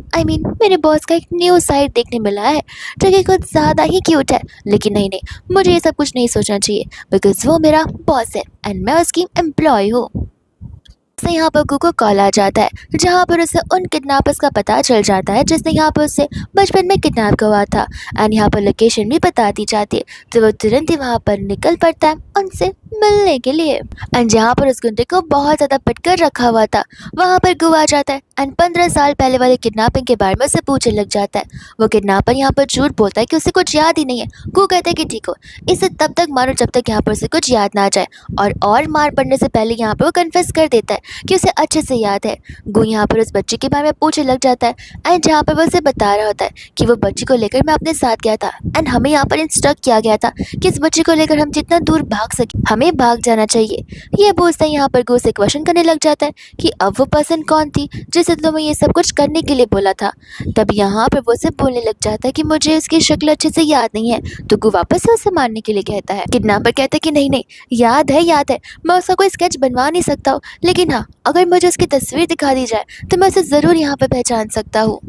मेरे बॉस का एक न्यू साइड देखने मिला है, जो कि कुछ ज़्यादा ही क्यूट है। लेकिन नहीं नहीं, मुझे ये सब कुछ नहीं सोचना चाहिए, बिकॉज वो मेरा बॉस है एंड मैं उसकी एम्प्लॉय हूँ। से यहाँ पर गू को कॉल आ जाता है, जहाँ पर उसे उन किडनैपर्स का पता चल जाता है जिसने यहाँ पर उसे बचपन में किडनैप हुआ था, एंड यहाँ पर लोकेशन भी बता दी जाती है। तो वो तुरंत ही वहाँ पर निकल पड़ता है उनसे मिलने के लिए। एंड जहाँ पर उस गुंडे को बहुत ज़्यादा पटकर रखा हुआ था, वहाँ पर गू आ जाता है एंड 15 साल पहले वाले किडनैपिंग के बारे में उसे पूछने लग जाता है। वो किडनैपर यहाँ पर झूठ बोलता है कि उसे कुछ याद ही नहीं है। गू कहता है कि ठीक हो, इसे तब तक मारो जब तक यहाँ पर उसे कुछ याद ना आ जाए, और मार पड़ने से पहले यहाँ पर वो कन्फेस कर देता है कि उसे अच्छे से याद है। गू यहाँ पर उस बच्चे के बारे में पूछने लग जाता है, एंड जहाँ पर वो उसे बता रहा होता है कि वो बच्चे को लेकर मैं अपने साथ गया था, एंड हमें यहाँ पर इंस्ट्रक्ट किया गया था कि इस बच्चे को लेकर हम जितना दूर भाग सके हमें भाग जाना चाहिए। ये पूछता है यहाँ पर गू से क्वेश्चन करने लग जाता है कि अब वो पर्सन कौन थी जिसे तुम्हें ये सब कुछ करने के लिए बोला था। तब यहाँ पर वो उसे बोलने लग जाता है कि मुझे उसकी शक्ल अच्छे से याद नहीं है। तो गू वापस से उसे मारने के लिए कहता है। किडनैपर कहता है कि नहीं नहीं, याद है, मैं उसका कोई स्केच बनवा नहीं सकता हूँ, लेकिन हाँ अगर मुझे उसकी तस्वीर दिखा दी जाए तो मैं उसे ज़रूर यहाँ पर पहचान सकता हूँ।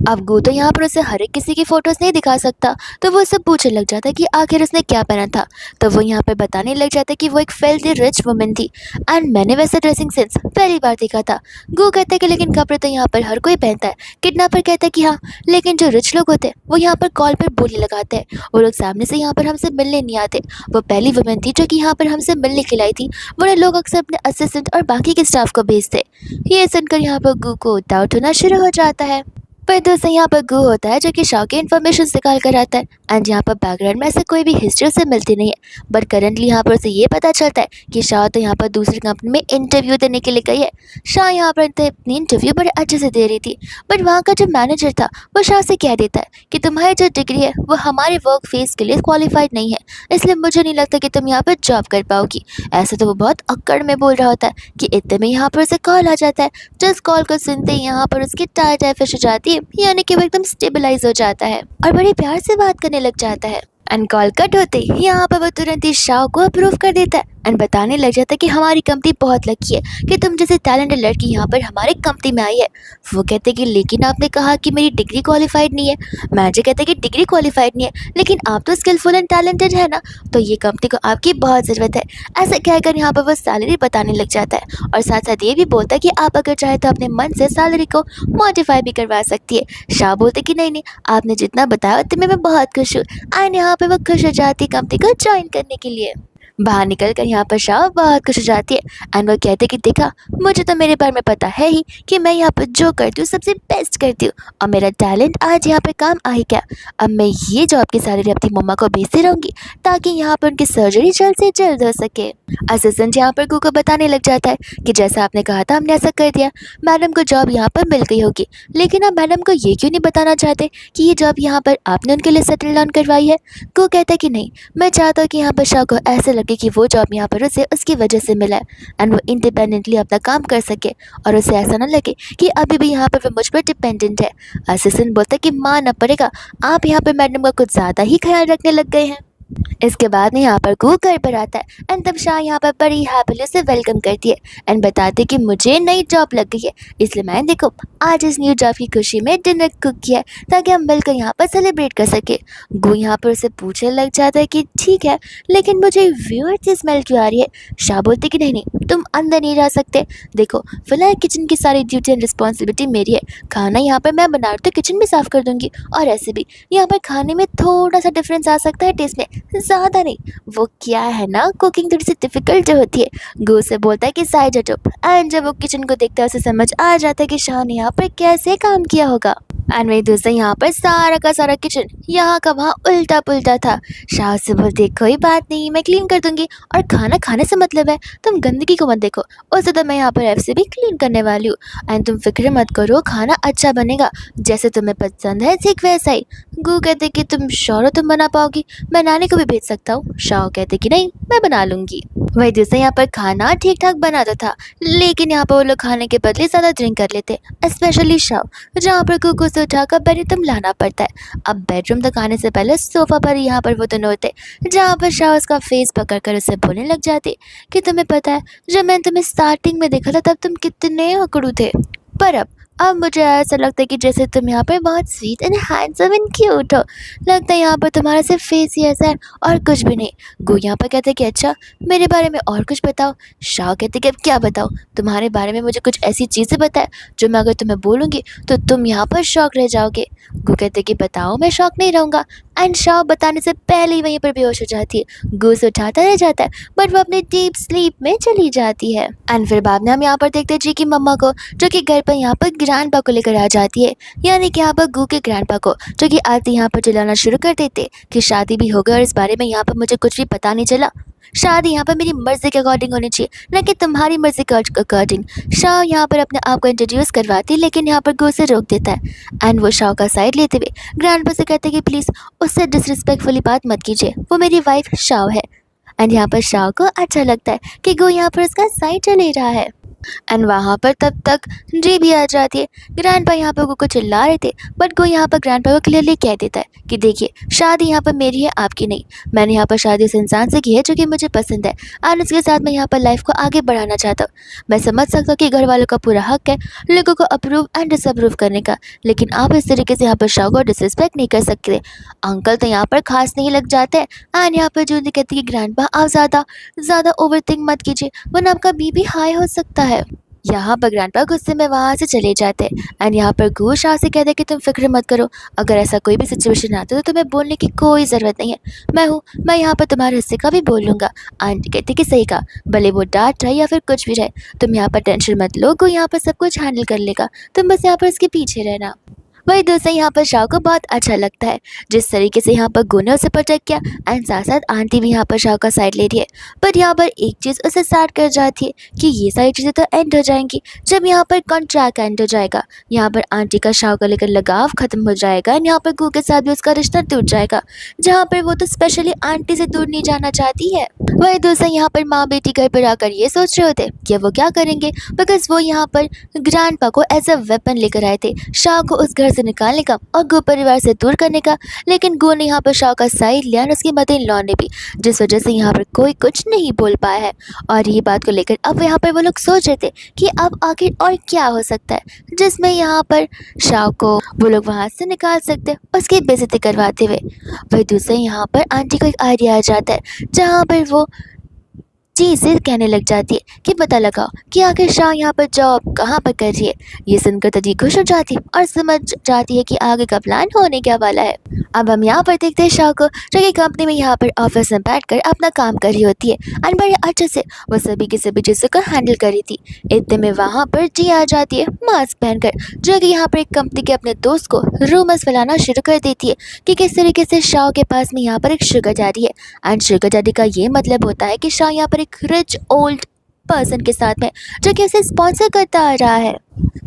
अब गू तो यहाँ पर उसे हर एक किसी की फ़ोटोज़ नहीं दिखा सकता, तो वो उससे पूछने लग जाता है कि आखिर उसने क्या पहना था। तो वो यहाँ पर बताने लग जाता है कि वो एक फेल्थी रिच वुमन थी, एंड मैंने वैसा ड्रेसिंग सेंस पहली बार देखा था। गू कहता है कि लेकिन कपड़े तो यहाँ पर हर कोई पहनता है। किडनैपर कहता है कि हाँ, लेकिन जो रिच लोग होते हैं वो यहाँ पर कॉल पर बोली लगाते हैं, वो लोग सामने से यहाँ पर हमसे मिलने नहीं आते। वो पहली वुमन थी जो कि यहाँ पर हमसे मिलने के लाई थी, वरना लोग अक्सर अपने असिस्टेंट और बाकी के स्टाफ को भेजते। ये सुनकर यहाँ पर गू को डाउट होना शुरू हो जाता है। पर दोस्तों यहाँ पर गू होता है जो कि शॉ की इन्फॉर्मेशन निकाल कर आता है। एंड यहाँ पर बैकग्राउंड में ऐसे कोई भी हिस्ट्री उसे मिलती नहीं है। बट करंटली यहाँ पर उसे ये पता चलता है कि शॉ तो यहाँ पर दूसरी कंपनी में इंटरव्यू देने के लिए गई है। शॉ यहाँ पर अपनी इंटरव्यू बड़े अच्छे से दे रही थी। बट वहाँ का जो मैनेजर था वो शॉ से कह देता है कि तुम्हारी जो डिग्री है वो हमारे वर्क फेस के लिए क्वालिफाइड नहीं है, इसलिए मुझे नहीं लगता कि तुम यहाँ पर जॉब कर पाओगी। ऐसा तो वो बहुत अक्कड़ में बोल रहा होता है कि इतने में यहाँ पर उसे कॉल आ जाता है। जिस कॉल को सुनते ही यहाँ पर उसकी टाई फिश हो जाती है, यानी कि वो एकदम स्टेबलाइज हो जाता है और बड़े प्यार से बात करने लग जाता है। एंड कॉल कट होते ही यहाँ पर वो तुरंत ही शाह को अप्रूव कर देता है एंड बताने लग जाता है कि हमारी कंपनी बहुत लकी है कि तुम जैसे टैलेंटेड लड़की यहाँ पर हमारे कंपनी में आई है। वो कहते कि लेकिन आपने कहा कि मेरी डिग्री क्वालिफाइड नहीं है। मैनेजर कहते कि डिग्री क्वालिफाइड नहीं है लेकिन आप तो स्किलफुल एंड टैलेंटेड है ना, तो ये कंपनी को आपकी बहुत ज़रूरत है। ऐसा कहकर यहाँ पर वो सैलरी बताने लग जाता है और साथ साथ ये भी बोलता है कि आप अगर चाहे तो अपने मन से सैलरी को मॉडिफाई भी करवा सकती है। शाह बोलते कि नहीं नहीं, आपने जितना बताया उतने में मैं बहुत खुश हूँ। एंड यहाँ पे वो खुश हो जाती है कंपनी को ज्वाइन करने के लिए। बाहर निकल कर यहाँ पर शाह बहुत खुश हो जाती है एंड वो कहते कि देखा, मुझे तो मेरे बारे में पता है ही कि मैं यहाँ पर जो करती हूँ सबसे बेस्ट करती हूँ और मेरा टैलेंट आज यहाँ पे काम आ ही क्या। अब मैं ये जॉब की सैलरी अपनी मम्मा को भेजती रहूँगी ताकि यहाँ पर उनकी सर्जरी जल्द से जल्द हो सके। असिस्टेंट यहाँ पर गू को बताने लग जाता है कि जैसा आपने कहा था हमने ऐसा कर दिया, मैडम को जॉब यहाँ पर मिल गई होगी, लेकिन आप मैडम को ये क्यों नहीं बताना चाहते कि ये जॉब यहाँ पर आपने उनके लिए सेटल डाउन करवाई है। गू कहता है कि नहीं, मैं चाहता हूँ कि यहाँ पर शाह को ऐसे लगे कि वो जॉब यहाँ पर उसे उसकी वजह से मिला है एंड वो इंडिपेंडेंटली अपना काम कर सके और उसे ऐसा ना लगे कि अभी भी यहाँ पर वो मुझ पर डिपेंडेंट है। असिस्टेंट बोलता है कि मानना पड़ेगा, आप यहाँ पर मैडम का कुछ ज़्यादा ही ख्याल रखने लग गए हैं। इसके बाद में यहाँ पर गू घर पर आता है एंड तब शाह यहाँ पर बड़ी हैप्पीली उसे वेलकम करती है एंड बताती है कि मुझे नई जॉब लग गई है, इसलिए मैंने देखो आज इस न्यू जॉब की खुशी में डिनर कुक किया है ताकि हम मिलकर यहाँ पर सेलिब्रेट कर सके। गू यहाँ पर उसे पूछने लग जाता है कि ठीक है, लेकिन मुझे वियर्ड सी स्मेल क्यों आ रही है। शाह बोलती कि नहीं नहीं, तुम अंदर नहीं रह सकते। देखो फिलहाल किचन की सारी ड्यूटी एंड रिस्पॉन्सिबिलिटी मेरी है, खाना यहाँ पर मैं बना रही तो किचन भी साफ़ कर दूँगी और ऐसे भी यहाँ पर खाने में थोड़ा सा डिफरेंस आ सकता है टेस्ट में, ज़्यादा नहीं। वो क्या है ना, कुकिंग थोड़ी सी डिफ़िकल्ट जो होती है। गू से बोलता है कि साइड हटो एंड जब वो किचन को देखता है उसे समझ आ जाता है कि शाह ने यहाँ पर कैसे काम किया होगा। एंड मेरी दोस्तों यहाँ पर सारा का सारा किचन यहाँ का वहाँ उल्टा पुल्टा था। शाह से बोलते कोई बात नहीं, मैं क्लीन कर दूंगी और खाना खाने से मतलब है, तुम गंदगी को मत देखो, उसे तो मैं यहाँ पर ऐसे भी क्लीन करने वाली हूँ एंड तुम फिक्र मत करो, खाना अच्छा बनेगा जैसे तुम्हें पसंद है ठीक वैसा ही। गू कहते कि तुम श्योर हो तुम बना पाओगी, मैं नानी को भी भेज सकता हूँ। शाह कहते कि नहीं, मैं बना लूँगी। वही दोस्तों यहाँ पर खाना ठीक ठाक बनाता था, लेकिन यहाँ पर वो लोग खाने के बदले ज़्यादा ड्रिंक कर लेते, स्पेशली शाह, जहाँ पर कुक उसे उठाकर बेडरूम लाना पड़ता है। अब बेडरूम तक आने से पहले सोफ़ा पर यहाँ पर वो दोनों होते, जहाँ पर शाह उसका फेस पकड़कर उसे बोलने लग जाती कि तुम्हें पता है जब मैंने तुम्हें स्टार्टिंग में देखा था तब तुम कितने अकड़ू थे, पर अब मुझे ऐसा लगता है कि जैसे तुम यहाँ पर बहुत sweet and handsome and cute हो। लगता है यहाँ पर तुम्हारा सिर्फ फेस ही ऐसा है और कुछ भी नहीं। गू यहाँ पर कहते कि अच्छा, मेरे बारे में और कुछ बताओ। शाह कहते कि अब क्या बताओ, तुम्हारे बारे में मुझे कुछ ऐसी चीज़ें बताए जो मैं अगर तुम्हें बोलूँगी तो तुम यहाँ पर शॉक रह जाओगे। गू कहते कि बताओ, मैं शॉक नहीं रहूँगा। एंड शाह बताने से पहले ही वहीं पर बेहोश हो जाती है। गू से उठाता रह जाता है बट वो अपने डीप स्लीप में चली जाती है। एंड फिर बाद में हम यहाँ पर देखते हैं जी की मम्मा को, जो कि घर पर यहाँ पर ग्रैंडपा को लेकर आ जाती है, यानी कि यहाँ पर गू के ग्रैंडपा को, जो कि आते यहाँ पर चिल्लाना शुरू कर देते कि शादी भी हो गई और इस बारे में यहाँ पर मुझे कुछ भी पता नहीं चला। शादी यहाँ पर मेरी मर्जी के अकॉर्डिंग होनी चाहिए, न कि तुम्हारी मर्जी के अकॉर्डिंग। शाह यहाँ पर अपने आप को इंट्रोड्यूस करवाती, लेकिन यहाँ पर गू से रोक देता है एंड वो शाह का साइड लेते हुए ग्रैंडपा से कहते कि प्लीज़ उससे डिसरिस्पेक्टफुली बात मत कीजिए, वो मेरी वाइफ शाह है। एंड यहाँ पर शाह को अच्छा लगता है कि गू यहाँ पर उसका साइड ले रहा है। एंड वहाँ पर तब तक जी भी आ जाती है। ग्रैंडपा यहाँ पर गू को चिल्ला रहे थे बट गू यहाँ पर ग्रैंडपा को क्लियरली कह देता है कि देखिए, शादी यहाँ पर मेरी है, आपकी नहीं। मैंने यहाँ पर शादी उस इंसान से की है जो कि मुझे पसंद है और उसके साथ मैं यहाँ पर लाइफ को आगे बढ़ाना चाहता हूँ। मैं समझ सकता हूँ कि घर वालों का पूरा हक है लोगों को अप्रूव एंड डिसअप्रूव करने का, लेकिन आप इस तरीके से यहाँ पर शाह को डिसरिस्पेक्ट नहीं कर सकते। अंकल तो यहाँ पर खास नहीं लग जाते एंड यहाँ पर जूली कहती है कि ग्रैंडपा आप ज़्यादा ओवर थिंक मत कीजिए वरना आपका बीपी हाई हो सकता है। यहाँ पर ग्रैंडपा गुस्से में वहाँ से चले जाते हैं एंड यहाँ पर गू शाह से कहते हैं कि तुम फिक्र मत करो, अगर ऐसा कोई भी सिचुएशन आता है तो तुम्हें बोलने की कोई ज़रूरत नहीं है, मैं हूँ, मैं यहाँ पर तुम्हारे हिस्से का भी बोल लूँगा। आंटी कहती कि सही कहा, भले वो डांट रहे या फिर कुछ भी रहे, तुम यहाँ पर टेंशन मत लो, गू यहाँ पर सब कुछ हैंडल कर लेगा, तुम बस यहाँ पर उसके पीछे रहना। वही दूसरा यहाँ पर शाह को बहुत अच्छा लगता है जिस तरीके से यहाँ पर गो ने उसे प्रोटेक्ट किया एंड साथ साथ आंटी भी यहाँ पर शाह का साइड ले रही है। पर यहाँ पर एक चीज़ उसे स्टार्ट कर जाती है कि ये सारी चीज़ें तो एंड हो जाएंगी जब यहाँ पर कॉन्ट्रैक्ट एंड हो जाएगा। यहाँ पर आंटी का शाह को लेकर लगाव खत्म हो जाएगा एंड यहाँ पर गो के साथ भी उसका रिश्ता टूट जाएगा, जहाँ पर वो तो स्पेशली आंटी से दूर नहीं जाना चाहती है। वही दूसरा यहाँ पर माँ बेटी घर पर आकर ये सोच रहे होते कि वो क्या करेंगे, बिकॉज वो यहाँ पर ग्रैंडपा को एज अ वेपन लेकर आए थे शाह को उस घर से निकालने का और गो परिवार से दूर करने का। लेकिन गो ने यहाँ पर शाह का साइड लिया और उसकी मदर इन लॉ ने भी, जिस वजह से यहाँ पर कोई कुछ नहीं बोल पाया है। और ये बात को लेकर अब यहाँ पर वो लोग सोच रहे थे कि अब आखिर और क्या हो सकता है जिसमें यहाँ पर शाह को वो लोग वहाँ से निकाल सकते हैं उसकी बेइज्जती करवाते हुए। वही दूसरे यहाँ पर आंटी को एक आइडिया आ जाता है जहाँ पर वो जी से कहने लग जाती है कि पता लगाओ कि आखिर शाह यहाँ पर जॉब कहाँ पर कर रही है। ये सुनकर तो जी खुश हो जाती है और समझ जाती है कि आगे का प्लान होने क्या वाला है। अब हम यहाँ पर देखते हैं शाह को जो कि कंपनी में यहाँ पर ऑफिस में बैठकर अपना काम कर रही होती है और बड़े अच्छे से वो सभी की सभी चीज़ों को हैंडल कर रही थी। इतने में वहाँ पर जी आ जाती है मास्क पहनकर, जो कि यहाँ पर एक कंपनी के अपने दोस्त को रूमर्स फैलाना शुरू कर देती है कि किस तरीके से शाह के पास में यहाँ पर एक शुगर डैडी है। एंड शुगर डैडी का ये मतलब होता है कि शाह यहाँ पर एक रिच ओल्ड पर्सन के साथ में जो कि उसे स्पॉन्सर करता आ रहा है।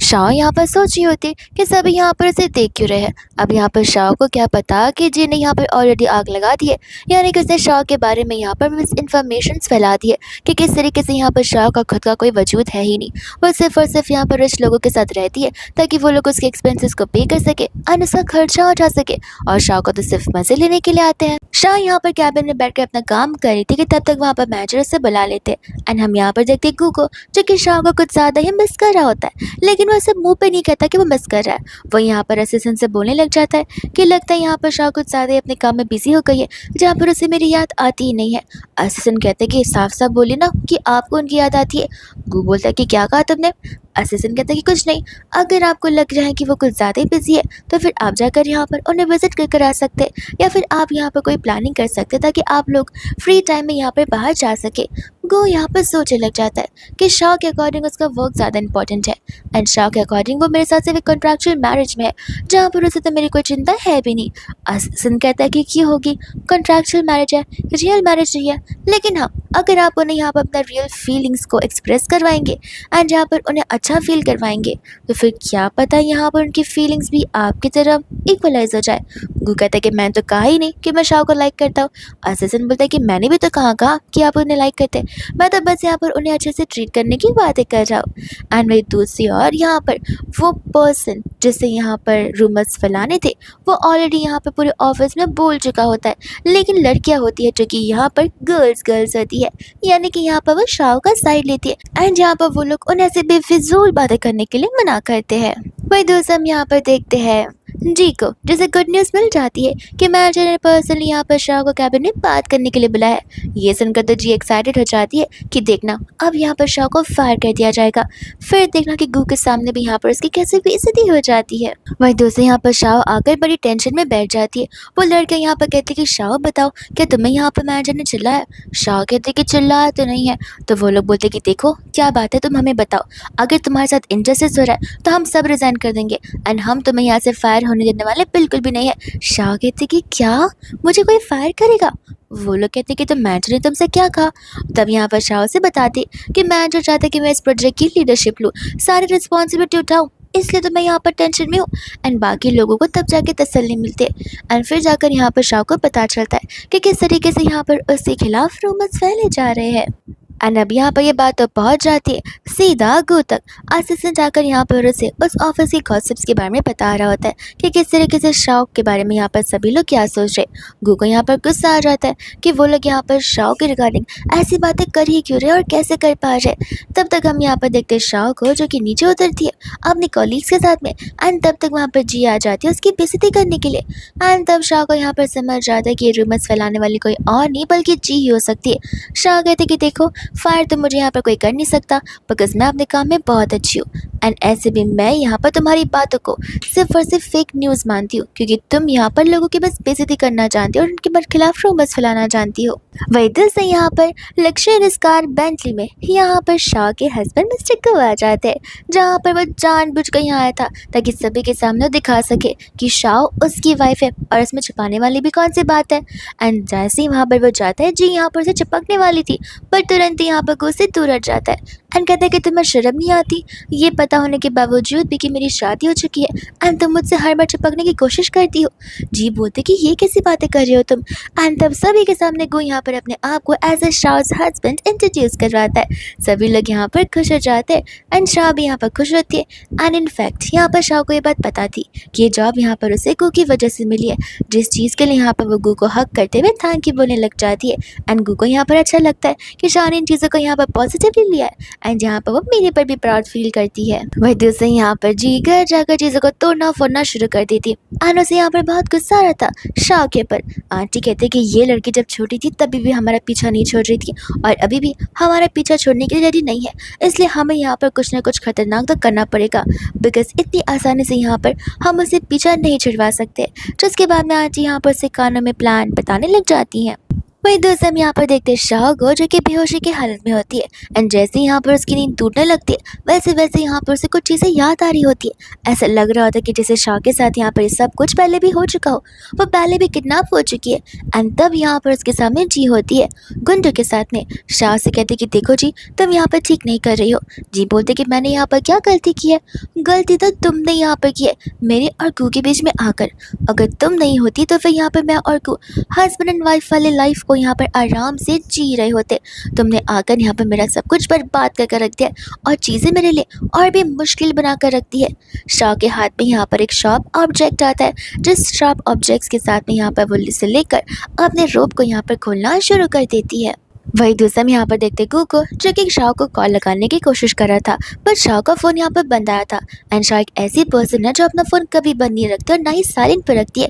शाह यहाँ पर सोच रही होती कि सभी यहाँ पर उसे देख क्यों रहे हैं। अब यहाँ पर शाह को क्या पता कि जी ने यहाँ पर ऑलरेडी आग लगा दी है, यानी कि उसने शाह के बारे में यहाँ पर मिस इन्फॉर्मेशन फैला दी है कि किस तरीके से यहाँ पर शाह का खुद का कोई वजूद है ही नहीं, वो सिर्फ और सिर्फ यहाँ पर रिच लोगों के साथ रहती है ताकि वो लोग उसके एक्सपेंसेस को पे कर सके और उसका खर्चा उठा सके, और शाह को तो सिर्फ मजे लेने के लिए आते हैं। शाह यहाँ पर कैबिन में बैठकर अपना काम कर रही थी कि तब तक वहाँ पर मैनेजर उसे बुला लेते एंड हम यहाँ पर देखते गू को जो कि शाह को कुछ ज़्यादा ही मिस कर रहा होता है, लेकिन वो ऐसे मुंह पे नहीं कहता कि वो मिस कर रहा है। वो यहाँ पर असिस्टेंट से बोलने लग जाता है कि लगता है यहाँ पर शाह कुछ ज़्यादा ही अपने काम में बिजी हो गई है जहाँ पर उसे मेरी याद आती ही नहीं है। असिस्टेंट कहते हैं कि साफ साफ बोलिए ना कि आपको उनकी याद आती है। गू बोलता है कि क्या कहा तुमने। असिस्टेंट कहता है कि कुछ नहीं, अगर आपको लग रहा है कि वो कुछ ज़्यादा ही बिजी है तो फिर आप जाकर यहाँ पर उन्हें विजिट कर आ सकते हैं, या फिर आप यहाँ पर कोई प्लानिंग कर सकते हैं ताकि आप लोग फ्री टाइम में यहाँ पर बाहर जा सके। गो यहाँ पर सोचने लग जाता है कि शाह के अकॉर्डिंग उसका वर्क ज़्यादा इंपॉर्टेंट है एंड शाह के अकॉर्डिंग वो मेरे साथ सिर्फ एक कॉन्ट्रैक्चुअल मैरिज में है जहाँ पर उसे तो मेरी कोई चिंता है भी नहीं। असिस्टेंट कहता है कि क्यों होगी, कॉन्ट्रैक्चुअल मैरिज है, रियल मैरिज नहीं है। लेकिन हाँ, अगर आप उन्हें यहाँ पर अपना रियल फीलिंग्स को एक्सप्रेस करवाएंगे एंड यहाँ पर उन्हें अच्छा फील करवाएंगे तो फिर क्या पता यहाँ पर उनकी फीलिंग्स भी आपकी तरह इक्वलाइज हो जाए। गु कहता है कि मैंने तो कहा ही नहीं कि मैं शाह को लाइक करता हूँ। असिस्टेंट बोलता है कि मैंने भी तो कहा कि आप उन्हें लाइक करते हैं, मैं तो बस यहाँ पर उन्हें अच्छे से ट्रीट करने की बातें कर रहा हूँ। एंड वही दूसरी और यहाँ पर वो पर्सन जिससे यहाँ पर रूमर्स फैलाने थे वो ऑलरेडी यहाँ पर पूरे ऑफिस में बोल चुका होता है, लेकिन लड़कियाँ होती है जो कि यहाँ पर गर्ल्स होती है, यानी कि यहाँ पर वो शाह का साइड लेती है एंड यहाँ पर वो लोग उन्हें ऐसे बेफिजूल बातें करने के लिए मना करते हैं। वही दोस्त हम यहाँ पर देखते हैं जी को, जिसे गुड न्यूज़ मिल जाती है कि मैनेजर ने पर्सनली यहाँ पर शाह को कैबिन में बात करने के लिए बुलाया है। ये सुनकर तो जी एक्साइटेड हो जाती है कि देखना अब यहाँ पर शाह को फायर कर दिया जाएगा, फिर देखना कि गू के सामने भी यहाँ पर उसकी कैसे बेइज्जती हो जाती है। वही दूसरे यहाँ पर शाह आकर बड़ी टेंशन में बैठ जाती है। वो लड़के यहाँ पर कहते कि शाह बताओ क्या तुम्हें यहाँ पर मैनेजर ने चिल्लाया। शाह कहते कि चिल्लाया तो नहीं है। तो वो लोग बोलते कि देखो क्या बात है, तुम हमें बताओ, अगर तुम्हारे साथ इंजस्टिस हो रहा है तो हम सब रिजाइन कर देंगे एंड हम तुम्हें यहाँ से फायर होने देने वाले बिल्कुल भी नहीं है। शाह कहते कि क्या मुझे कोई फायर करेगा। वो लोग कहते कि तो मैनेजर ने तुमसे क्या कहा। तब यहाँ पर शाह से बताती कि मैनेजर चाहता कि मैं इस प्रोजेक्ट की लीडरशिप लूँ, सारी रिस्पॉन्सिबिलिटी उठाऊँ, इसलिए तो मैं यहाँ पर टेंशन में हूँ। एंड बाकी लोगों को तब जाके तसल्ली मिलती है एंड फिर जाकर यहाँ पर शाह को पता चलता है कि किस तरीके से यहाँ पर उसके खिलाफ रूमर्स फैले जा रहे हैं। एंड अब यहाँ पर ये बात तो पहुँच जाती है सीधा गू तक। असिस्टेंट जाकर यहाँ पर उसे उस ऑफिस की गॉसिप्स के बारे में बता रहा होता है कि किस तरीके से शाह के बारे में यहाँ पर सभी लोग क्या सोच रहे। गू को यहाँ पर गुस्सा आ जाता है कि वो लोग यहाँ पर शाह के रिगार्डिंग ऐसी बातें कर ही क्यों रहे और कैसे कर पा रहे। तब तक हम यहाँ पर देखते शाह को जो कि नीचे उतरती है अपने कॉलीग्स के साथ में एंड तब तक वहाँ पर जी आ जाती है उसकी बेइज्जती करने के लिए। एंड तब शाह को यहाँ पर समझ जाता है कि ये रूमर्स फैलाने वाली कोई और नहीं बल्कि जी ही हो सकती है। शाह कहते कि देखो फायर तो मुझे यहाँ पर कोई कर नहीं सकता बिकॉज मैं अपने काम में बहुत अच्छी हूँ। एंड ऐसे भी मैं यहाँ पर तुम्हारी बातों को सिर्फ और सिर्फ फेक न्यूज़ मानती हूँ क्योंकि तुम यहाँ पर लोगों की बस बेइज्जती करना जानती हो और उनके खिलाफ रूमर्स फैलाना जानती हो। वही दिल से यहाँ पर लग्जरियस कार बेंटली में यहाँ पर शाह के हस्बैंड मिस्टर को आ जाते हैं, जहाँ पर वो जानबूझकर यहाँ आया था ताकि सभी के सामने दिखा सके कि शाह उसकी वाइफ है और इसमें छुपाने वाली भी कौन सी बात है। एंड जैसे ही वहाँ पर वो जाता है, जी यहाँ पर उसे चिपकने वाली थी पर तुरंत ही यहाँ पर उससे दूर हट जाता है एंड कहता है कि तुम्हें शर्म नहीं आती ये पता होने के बावजूद भी कि मेरी शादी हो चुकी है एंड तुम मुझसे हर बार चिपकने की कोशिश करती हो। जी बोलते कि ये कैसी बातें कर रहे हो तुम। एंड तब सभी के सामने गो यहाँ पर अपने आप को एज अ शाह's हस्बैंड इंट्रोड्यूस करवाता है। सभी लोग यहाँ पर खुश हो जाते हैं एंड शाह भी यहाँ पर खुश होती है। एंड इनफैक्ट यहाँ पर शाह को ये बात पता थी कि ये जॉब यहाँ पर उसे गू की वजह से मिली है, जिस चीज़ के लिए यहाँ पर वो गू को हक करते हुए थैंक यू बोलने लग जाती है। एंड गू को यहाँ पर अच्छा लगता है कि शाह ने इन चीज़ों को यहाँ पर पॉजिटिवली लिया है एंड यहाँ पर वो मेरे पर भी प्राउड फील करती है। वही दूसरे यहाँ पर जी घर जाकर चीज़ों को तोड़ना फोड़ना शुरू कर देती है। एंड उसे यहाँ पर बहुत गुस्सा आ रहा था शाह के ऊपर। आंटी कहते कि ये लड़की जब छोटी थी तभी भी हमारा पीछा नहीं छोड़ रही थी और अभी भी हमारा पीछा छोड़ने के लिए रेडी नहीं है, इसलिए हमें यहाँ पर कुछ ना कुछ खतरनाक तो करना पड़ेगा बिकॉज इतनी आसानी से यहाँ पर हम उसे पीछा नहीं छुड़वा सकते। जिसके बाद में आंटी यहाँ पर उसे कानों में प्लान बताने लग जाती हैं। वही दोस्त हम यहाँ पर देखते हैं शाह को जो कि बेहोशी की हालत में होती है एंड जैसे ही यहाँ पर उसकी नींद टूटने लगती है वैसे वैसे यहाँ पर उसे कुछ चीज़ें याद आ रही होती है। ऐसा लग रहा होता है कि जैसे शाह के साथ यहाँ पर सब कुछ पहले भी हो चुका हो, वो पहले भी किडनैप हो चुकी है। एंड तब यहाँ पर उसके सामने जी होती है गुंडू के साथ में। शाह से कहते कि देखो जी तुम यहाँ पर ठीक नहीं कर रही हो। जी बोलते कि मैंने यहाँ पर क्या गलती की है? गलती तो तुमने यहाँ पर की है मेरे और गू के बीच में आकर। अगर तुम नहीं होती तो फिर यहाँ पर मैं और गू हस्बैंड एंड वाइफ वाले लाइफ को यहाँ पर आराम से जी रहे होते। तुमने आकर यहाँ पर मेरा सब कुछ बर्बाद करके रख दिया और चीज़ें मेरे लिए और भी मुश्किल बना कर रख दी है। शाह के हाथ में यहाँ पर एक शार्प ऑब्जेक्ट आता है, जिस शार्प ऑब्जेक्ट्स के साथ में यहाँ पर वो से लेकर अपने रोप को यहाँ पर खोलना शुरू कर देती है। वही दूसरा हम यहाँ पर देखते गू को जो कि शाह को कॉल लगाने की कोशिश कर रहा था पर शाह का फ़ोन यहाँ पर बंद आया था। एंड शाह एक ऐसी पर्सन है जो अपना फ़ोन कभी बंद नहीं रखती और ना ही साइलेंट पर रखती है।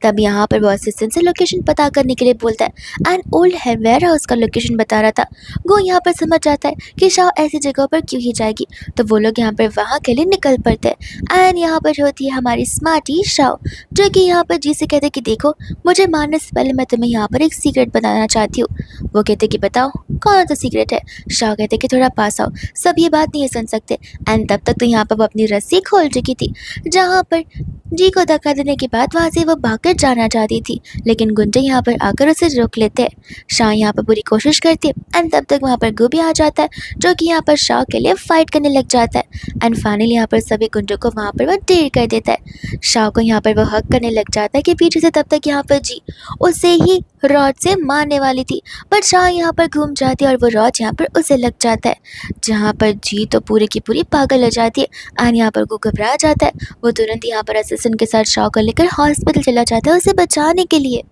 तब यहाँ पर वो असिस्टेंट से लोकेशन पता करने के लिए बोलता है एंड ओल्ड वेयर हाउस का लोकेशन बता रहा था। गो यहाँ पर समझ जाता है कि शाह ऐसी जगह पर क्यों ही जाएगी, तो वो लोग यहाँ पर वहाँ के लिए निकल पड़ते हैं। एंड यहाँ पर होती है हमारी स्मार्टी शाह जो कि यहाँ पर जी से कहते कि देखो मुझे मारने से पहले मैं तुम्हें यहाँ पर एक सीक्रेट बताना चाहती हूँ। वो कहते कि बताओ कौन सा सीक्रेट है? शाह कहते कि थोड़ा पास आओ, सब ये बात नहीं सुन सकते। एंड तब तक तो यहाँ पर वो अपनी रस्सी खोल चुकी थी, जहाँ पर जी को धक्का देने के बाद वहाँ से वो भागकर जाना चाहती थी लेकिन गुंडे यहाँ पर आकर उसे रोक लेते हैं। शाह यहाँ पर पूरी कोशिश करती है एंड तब तक वहाँ पर गू भी आ जाता है जो कि यहाँ पर शाह के लिए फाइट करने लग जाता है। एंड फाइनली यहाँ पर सभी गुंडों को वहाँ पर वो ढेर कर देता है। शाह को यहाँ पर वो हक करने लग जाता है कि पीछे से तब तक यहाँ पर जी उसे ही रॉड से मारने वाली थी पर शाह यहाँ पर घूम जाती है और वो रॉड यहाँ पर उसे लग जाता है, जहाँ पर जी तो पूरी की पूरी पागल हो जाती है। एंड यहाँ पर गू घबरा जाता है, वो तुरंत यहाँ पर असिस्टेंट के साथ शाह को लेकर हॉस्पिटल चला जाता है उसे बचाने के लिए।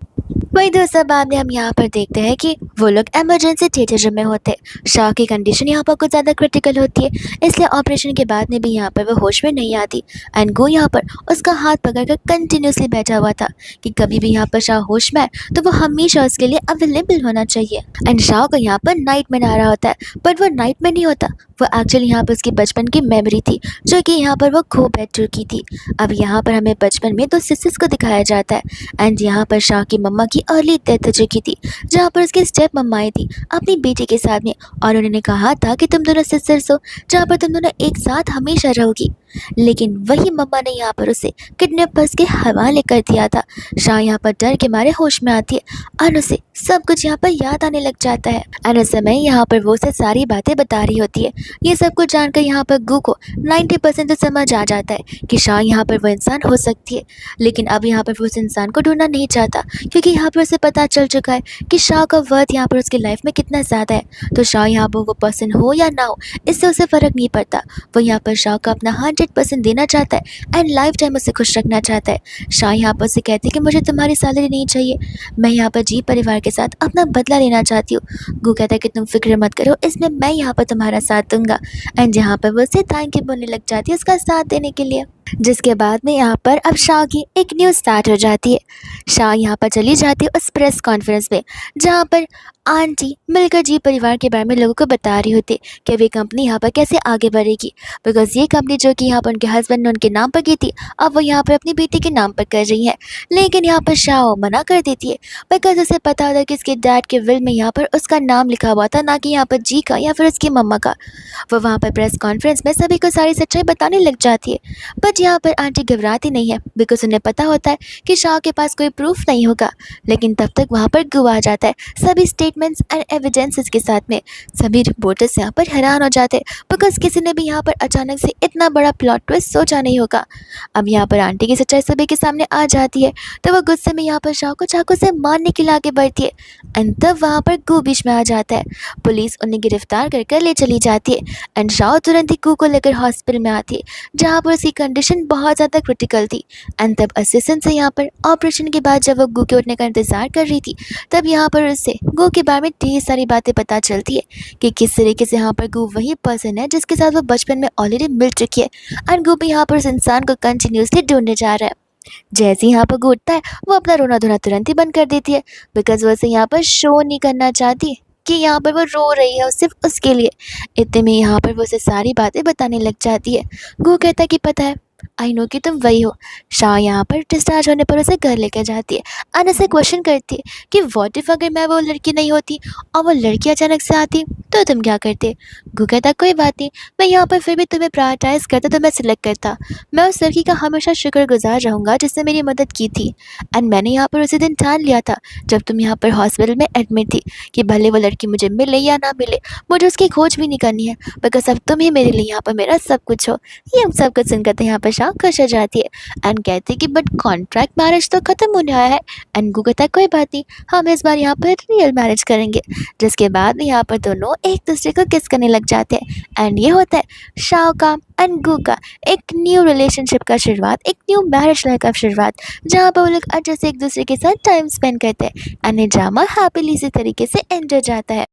वही दोस्तों बाद में हम यहाँ पर देखते हैं कि वो लोग इमरजेंसी थिएटर रूम में होते हैं। शाह की कंडीशन यहाँ पर कुछ ज़्यादा क्रिटिकल होती है, इसलिए ऑपरेशन के बाद में भी यहाँ पर वो होश में नहीं आती। एंड गो यहाँ पर उसका हाथ पकड़कर कंटिन्यूसली बैठा हुआ था कि कभी भी यहाँ पर शाह होश में आए तो वो हमेशा उसके लिए अवेलेबल होना चाहिए। एंड शाह को यहाँ पर नाइटमेयर आ रहा होता है बट वो नाइटमेयर नहीं होता, वो एक्चुअली यहाँ पर उसकी बचपन की मेमोरी थी जो कि यहाँ पर वो खो बैठ चुकी थी। अब यहाँ पर हमें बचपन में 2 सिस्टर्स को दिखाया जाता है। एंड यहाँ पर शाह की मम्मा की अर्ली डेथ हो चुकी थी, जहाँ पर उसकी स्टेप मम्मा आई थी अपनी बेटी के साथ में और उन्होंने कहा था कि तुम दोनों सिस्टर्स हो जहाँ पर तुम दोनों एक साथ हमेशा रहोगी। लेकिन वही मम्मा ने यहाँ पर उसे किडनैपर्स के हवाले कर दिया था। शाह यहाँ पर डर के मारे होश में आती है और उसे सब कुछ यहाँ पर याद आने लग जाता है। और उस समय यहाँ पर वो से सारी बातें बता रही होती है। ये सब कुछ जानकर यहाँ पर गू को 90% तो समझ आ जाता है कि शाह यहाँ पर वो इंसान हो सकती है, लेकिन अब यहाँ पर वो उस इंसान को ढूंढना नहीं चाहता क्योंकि यहाँ पर उसे पता चल चुका है कि शाह का वर्थ यहाँ पर उसकी लाइफ में कितना ज़्यादा है। तो शाह यहाँ पर वो पर्सन हो या ना हो इससे उसे फ़र्क नहीं पड़ता, वो यहाँ पर शाह का अपना 100% देना चाहता है एंड लाइफ टाइम उसे खुश रखना चाहता है। शाह यहाँ पर उसे कहते हैं कि मुझे तुम्हारी सैलरी नहीं चाहिए, मैं यहाँ पर जी परिवार के साथ अपना बदला लेना चाहती हूँ। गू कहता है कि तुम फिक्र मत करो, इसमें मैं यहाँ पर तुम्हारा साथ दूंगा। एंड यहाँ पर वो उसे थैंक यू बोलने लग जाती है उसका साथ देने के लिए। जिसके बाद में यहाँ पर अब शाह की एक न्यूज़ स्टार्ट हो जाती है। शाह यहाँ पर चली जाती है उस प्रेस कॉन्फ्रेंस में, जहाँ पर आंटी मिलकर जी परिवार के बारे में लोगों को बता रही होती है कि वे कंपनी यहाँ पर कैसे आगे बढ़ेगी। बिकॉज़ ये कंपनी जो कि यहाँ पर उनके हस्बैंड ने उनके नाम पर की थी, अब वो यहाँ पर अपनी बेटी के नाम पर कर रही हैं। लेकिन यहाँ पर शाह मना कर देती है, बिकॉज़ उसे पता होता है कि उसके डैड के विल में यहाँ पर उसका नाम लिखा हुआ था, ना कि यहाँ पर जी का या फिर उसकी मम्मा का। वो वहाँ पर प्रेस कॉन्फ्रेंस में सभी को सारी सच्चाई बताने लग जाती है। बट यहाँ पर आंटी घबराती नहीं है, बिकॉज उन्हें पता होता है कि शाह के पास कोई प्रूफ नहीं होगा। लेकिन तब तक वहाँ पर गू आ जाता है सभी स्टेटमेंट्स एंड एविडेंसेस के साथ में। सभी रिपोर्टर्स यहाँ पर हैरान हो जाते हैं, बिकॉज किसी ने भी यहाँ पर अचानक से इतना बड़ा प्लॉट ट्विस्ट सोचा नहीं होगा। अब यहाँ पर आंटी की सच्चाई सभी के सामने आ जाती है, तो वह गुस्से में यहाँ पर शाह को चाकू से मारने के लिए आगे बढ़ती है। एंड तब वहाँ पर गू बीच में आ जाता है। पुलिस उन्हें गिरफ्तार कर ले चली जाती है। एंड शाह तुरंत ही गू को लेकर हॉस्पिटल में आती है, जहाँ पर उसकी कंडीशन बहुत ज़्यादा क्रिटिकल थी। एंड तब असिस्टेंट से यहाँ पर ऑपरेशन के बाद जब वो गू के उठने का इंतज़ार कर रही थी, तब यहाँ पर उससे गू के बारे में ढेर सारी बातें पता चलती है कि किस तरीके से यहाँ पर गू वही पर्सन है जिसके साथ वो बचपन में ऑलरेडी मिल चुकी है। एंड गू भी यहाँ पर उस इंसान को कंटिन्यूसली ढूंढने जा रहा है। जैसे ही यहाँ पर गू उठता है, वो अपना रोना धोना तुरंत ही बंद कर देती है, बिकॉज वो उसे यहाँ पर शो नहीं करना चाहती कि यहाँ पर वो रो रही है सिर्फ उसके लिए। इतने में यहाँ पर वो उसे सारी बातें बताने लग जाती है। गू कहता है कि पता है, आई नो कि तुम वही हो। शाह यहाँ पर डिस्चार्ज होने पर उसे घर लेकर जाती है। अनस से क्वेश्चन करती है कि व्हाट इफ अगर मैं वो लड़की नहीं होती और वो लड़की अचानक से आती तो तुम क्या करते। गू कहता कोई बात नहीं, मैं यहाँ पर फिर भी तुम्हें प्रायोरिटाइज करता तो मैं सिलेक्ट करता। मैं उस लड़की का हमेशा शुक्रगुजार रहूँगा जिसने मेरी मदद की थी। एंड मैंने यहाँ पर उसी दिन ठान लिया था जब तुम यहाँ पर हॉस्पिटल में एडमिट थी कि भले वो लड़की मुझे मिले या ना मिले, मुझे उसकी खोज भी नहीं करनी है, बिकॉज अब तुम ही मेरे लिए यहाँ पर मेरा सब कुछ हो। ये हम सब कुछ सुनकर तो यहाँ पर शाह खुश हो जाती है एंड कहती है कि बट कॉन्ट्रैक्ट मैरिज तो ख़त्म होने आया है। एंड गू कहता है कोई बात नहीं, हम इस बार यहाँ पर रियल मैरिज करेंगे। जिसके बाद यहाँ पर दोनों एक दूसरे को किस करने लग जाते हैं। एंड ये होता है शाह का एंड गू का एक न्यू रिलेशनशिप का शुरुआत, एक न्यू मैरिज लाइफ का शुरुआत, जहाँ पर वो लोग अच्छे से एक दूसरे के साथ टाइम स्पेंड करते हैं। एंड ये ड्रामा हैप्पीली इसी तरीके से एंड हो जाता है।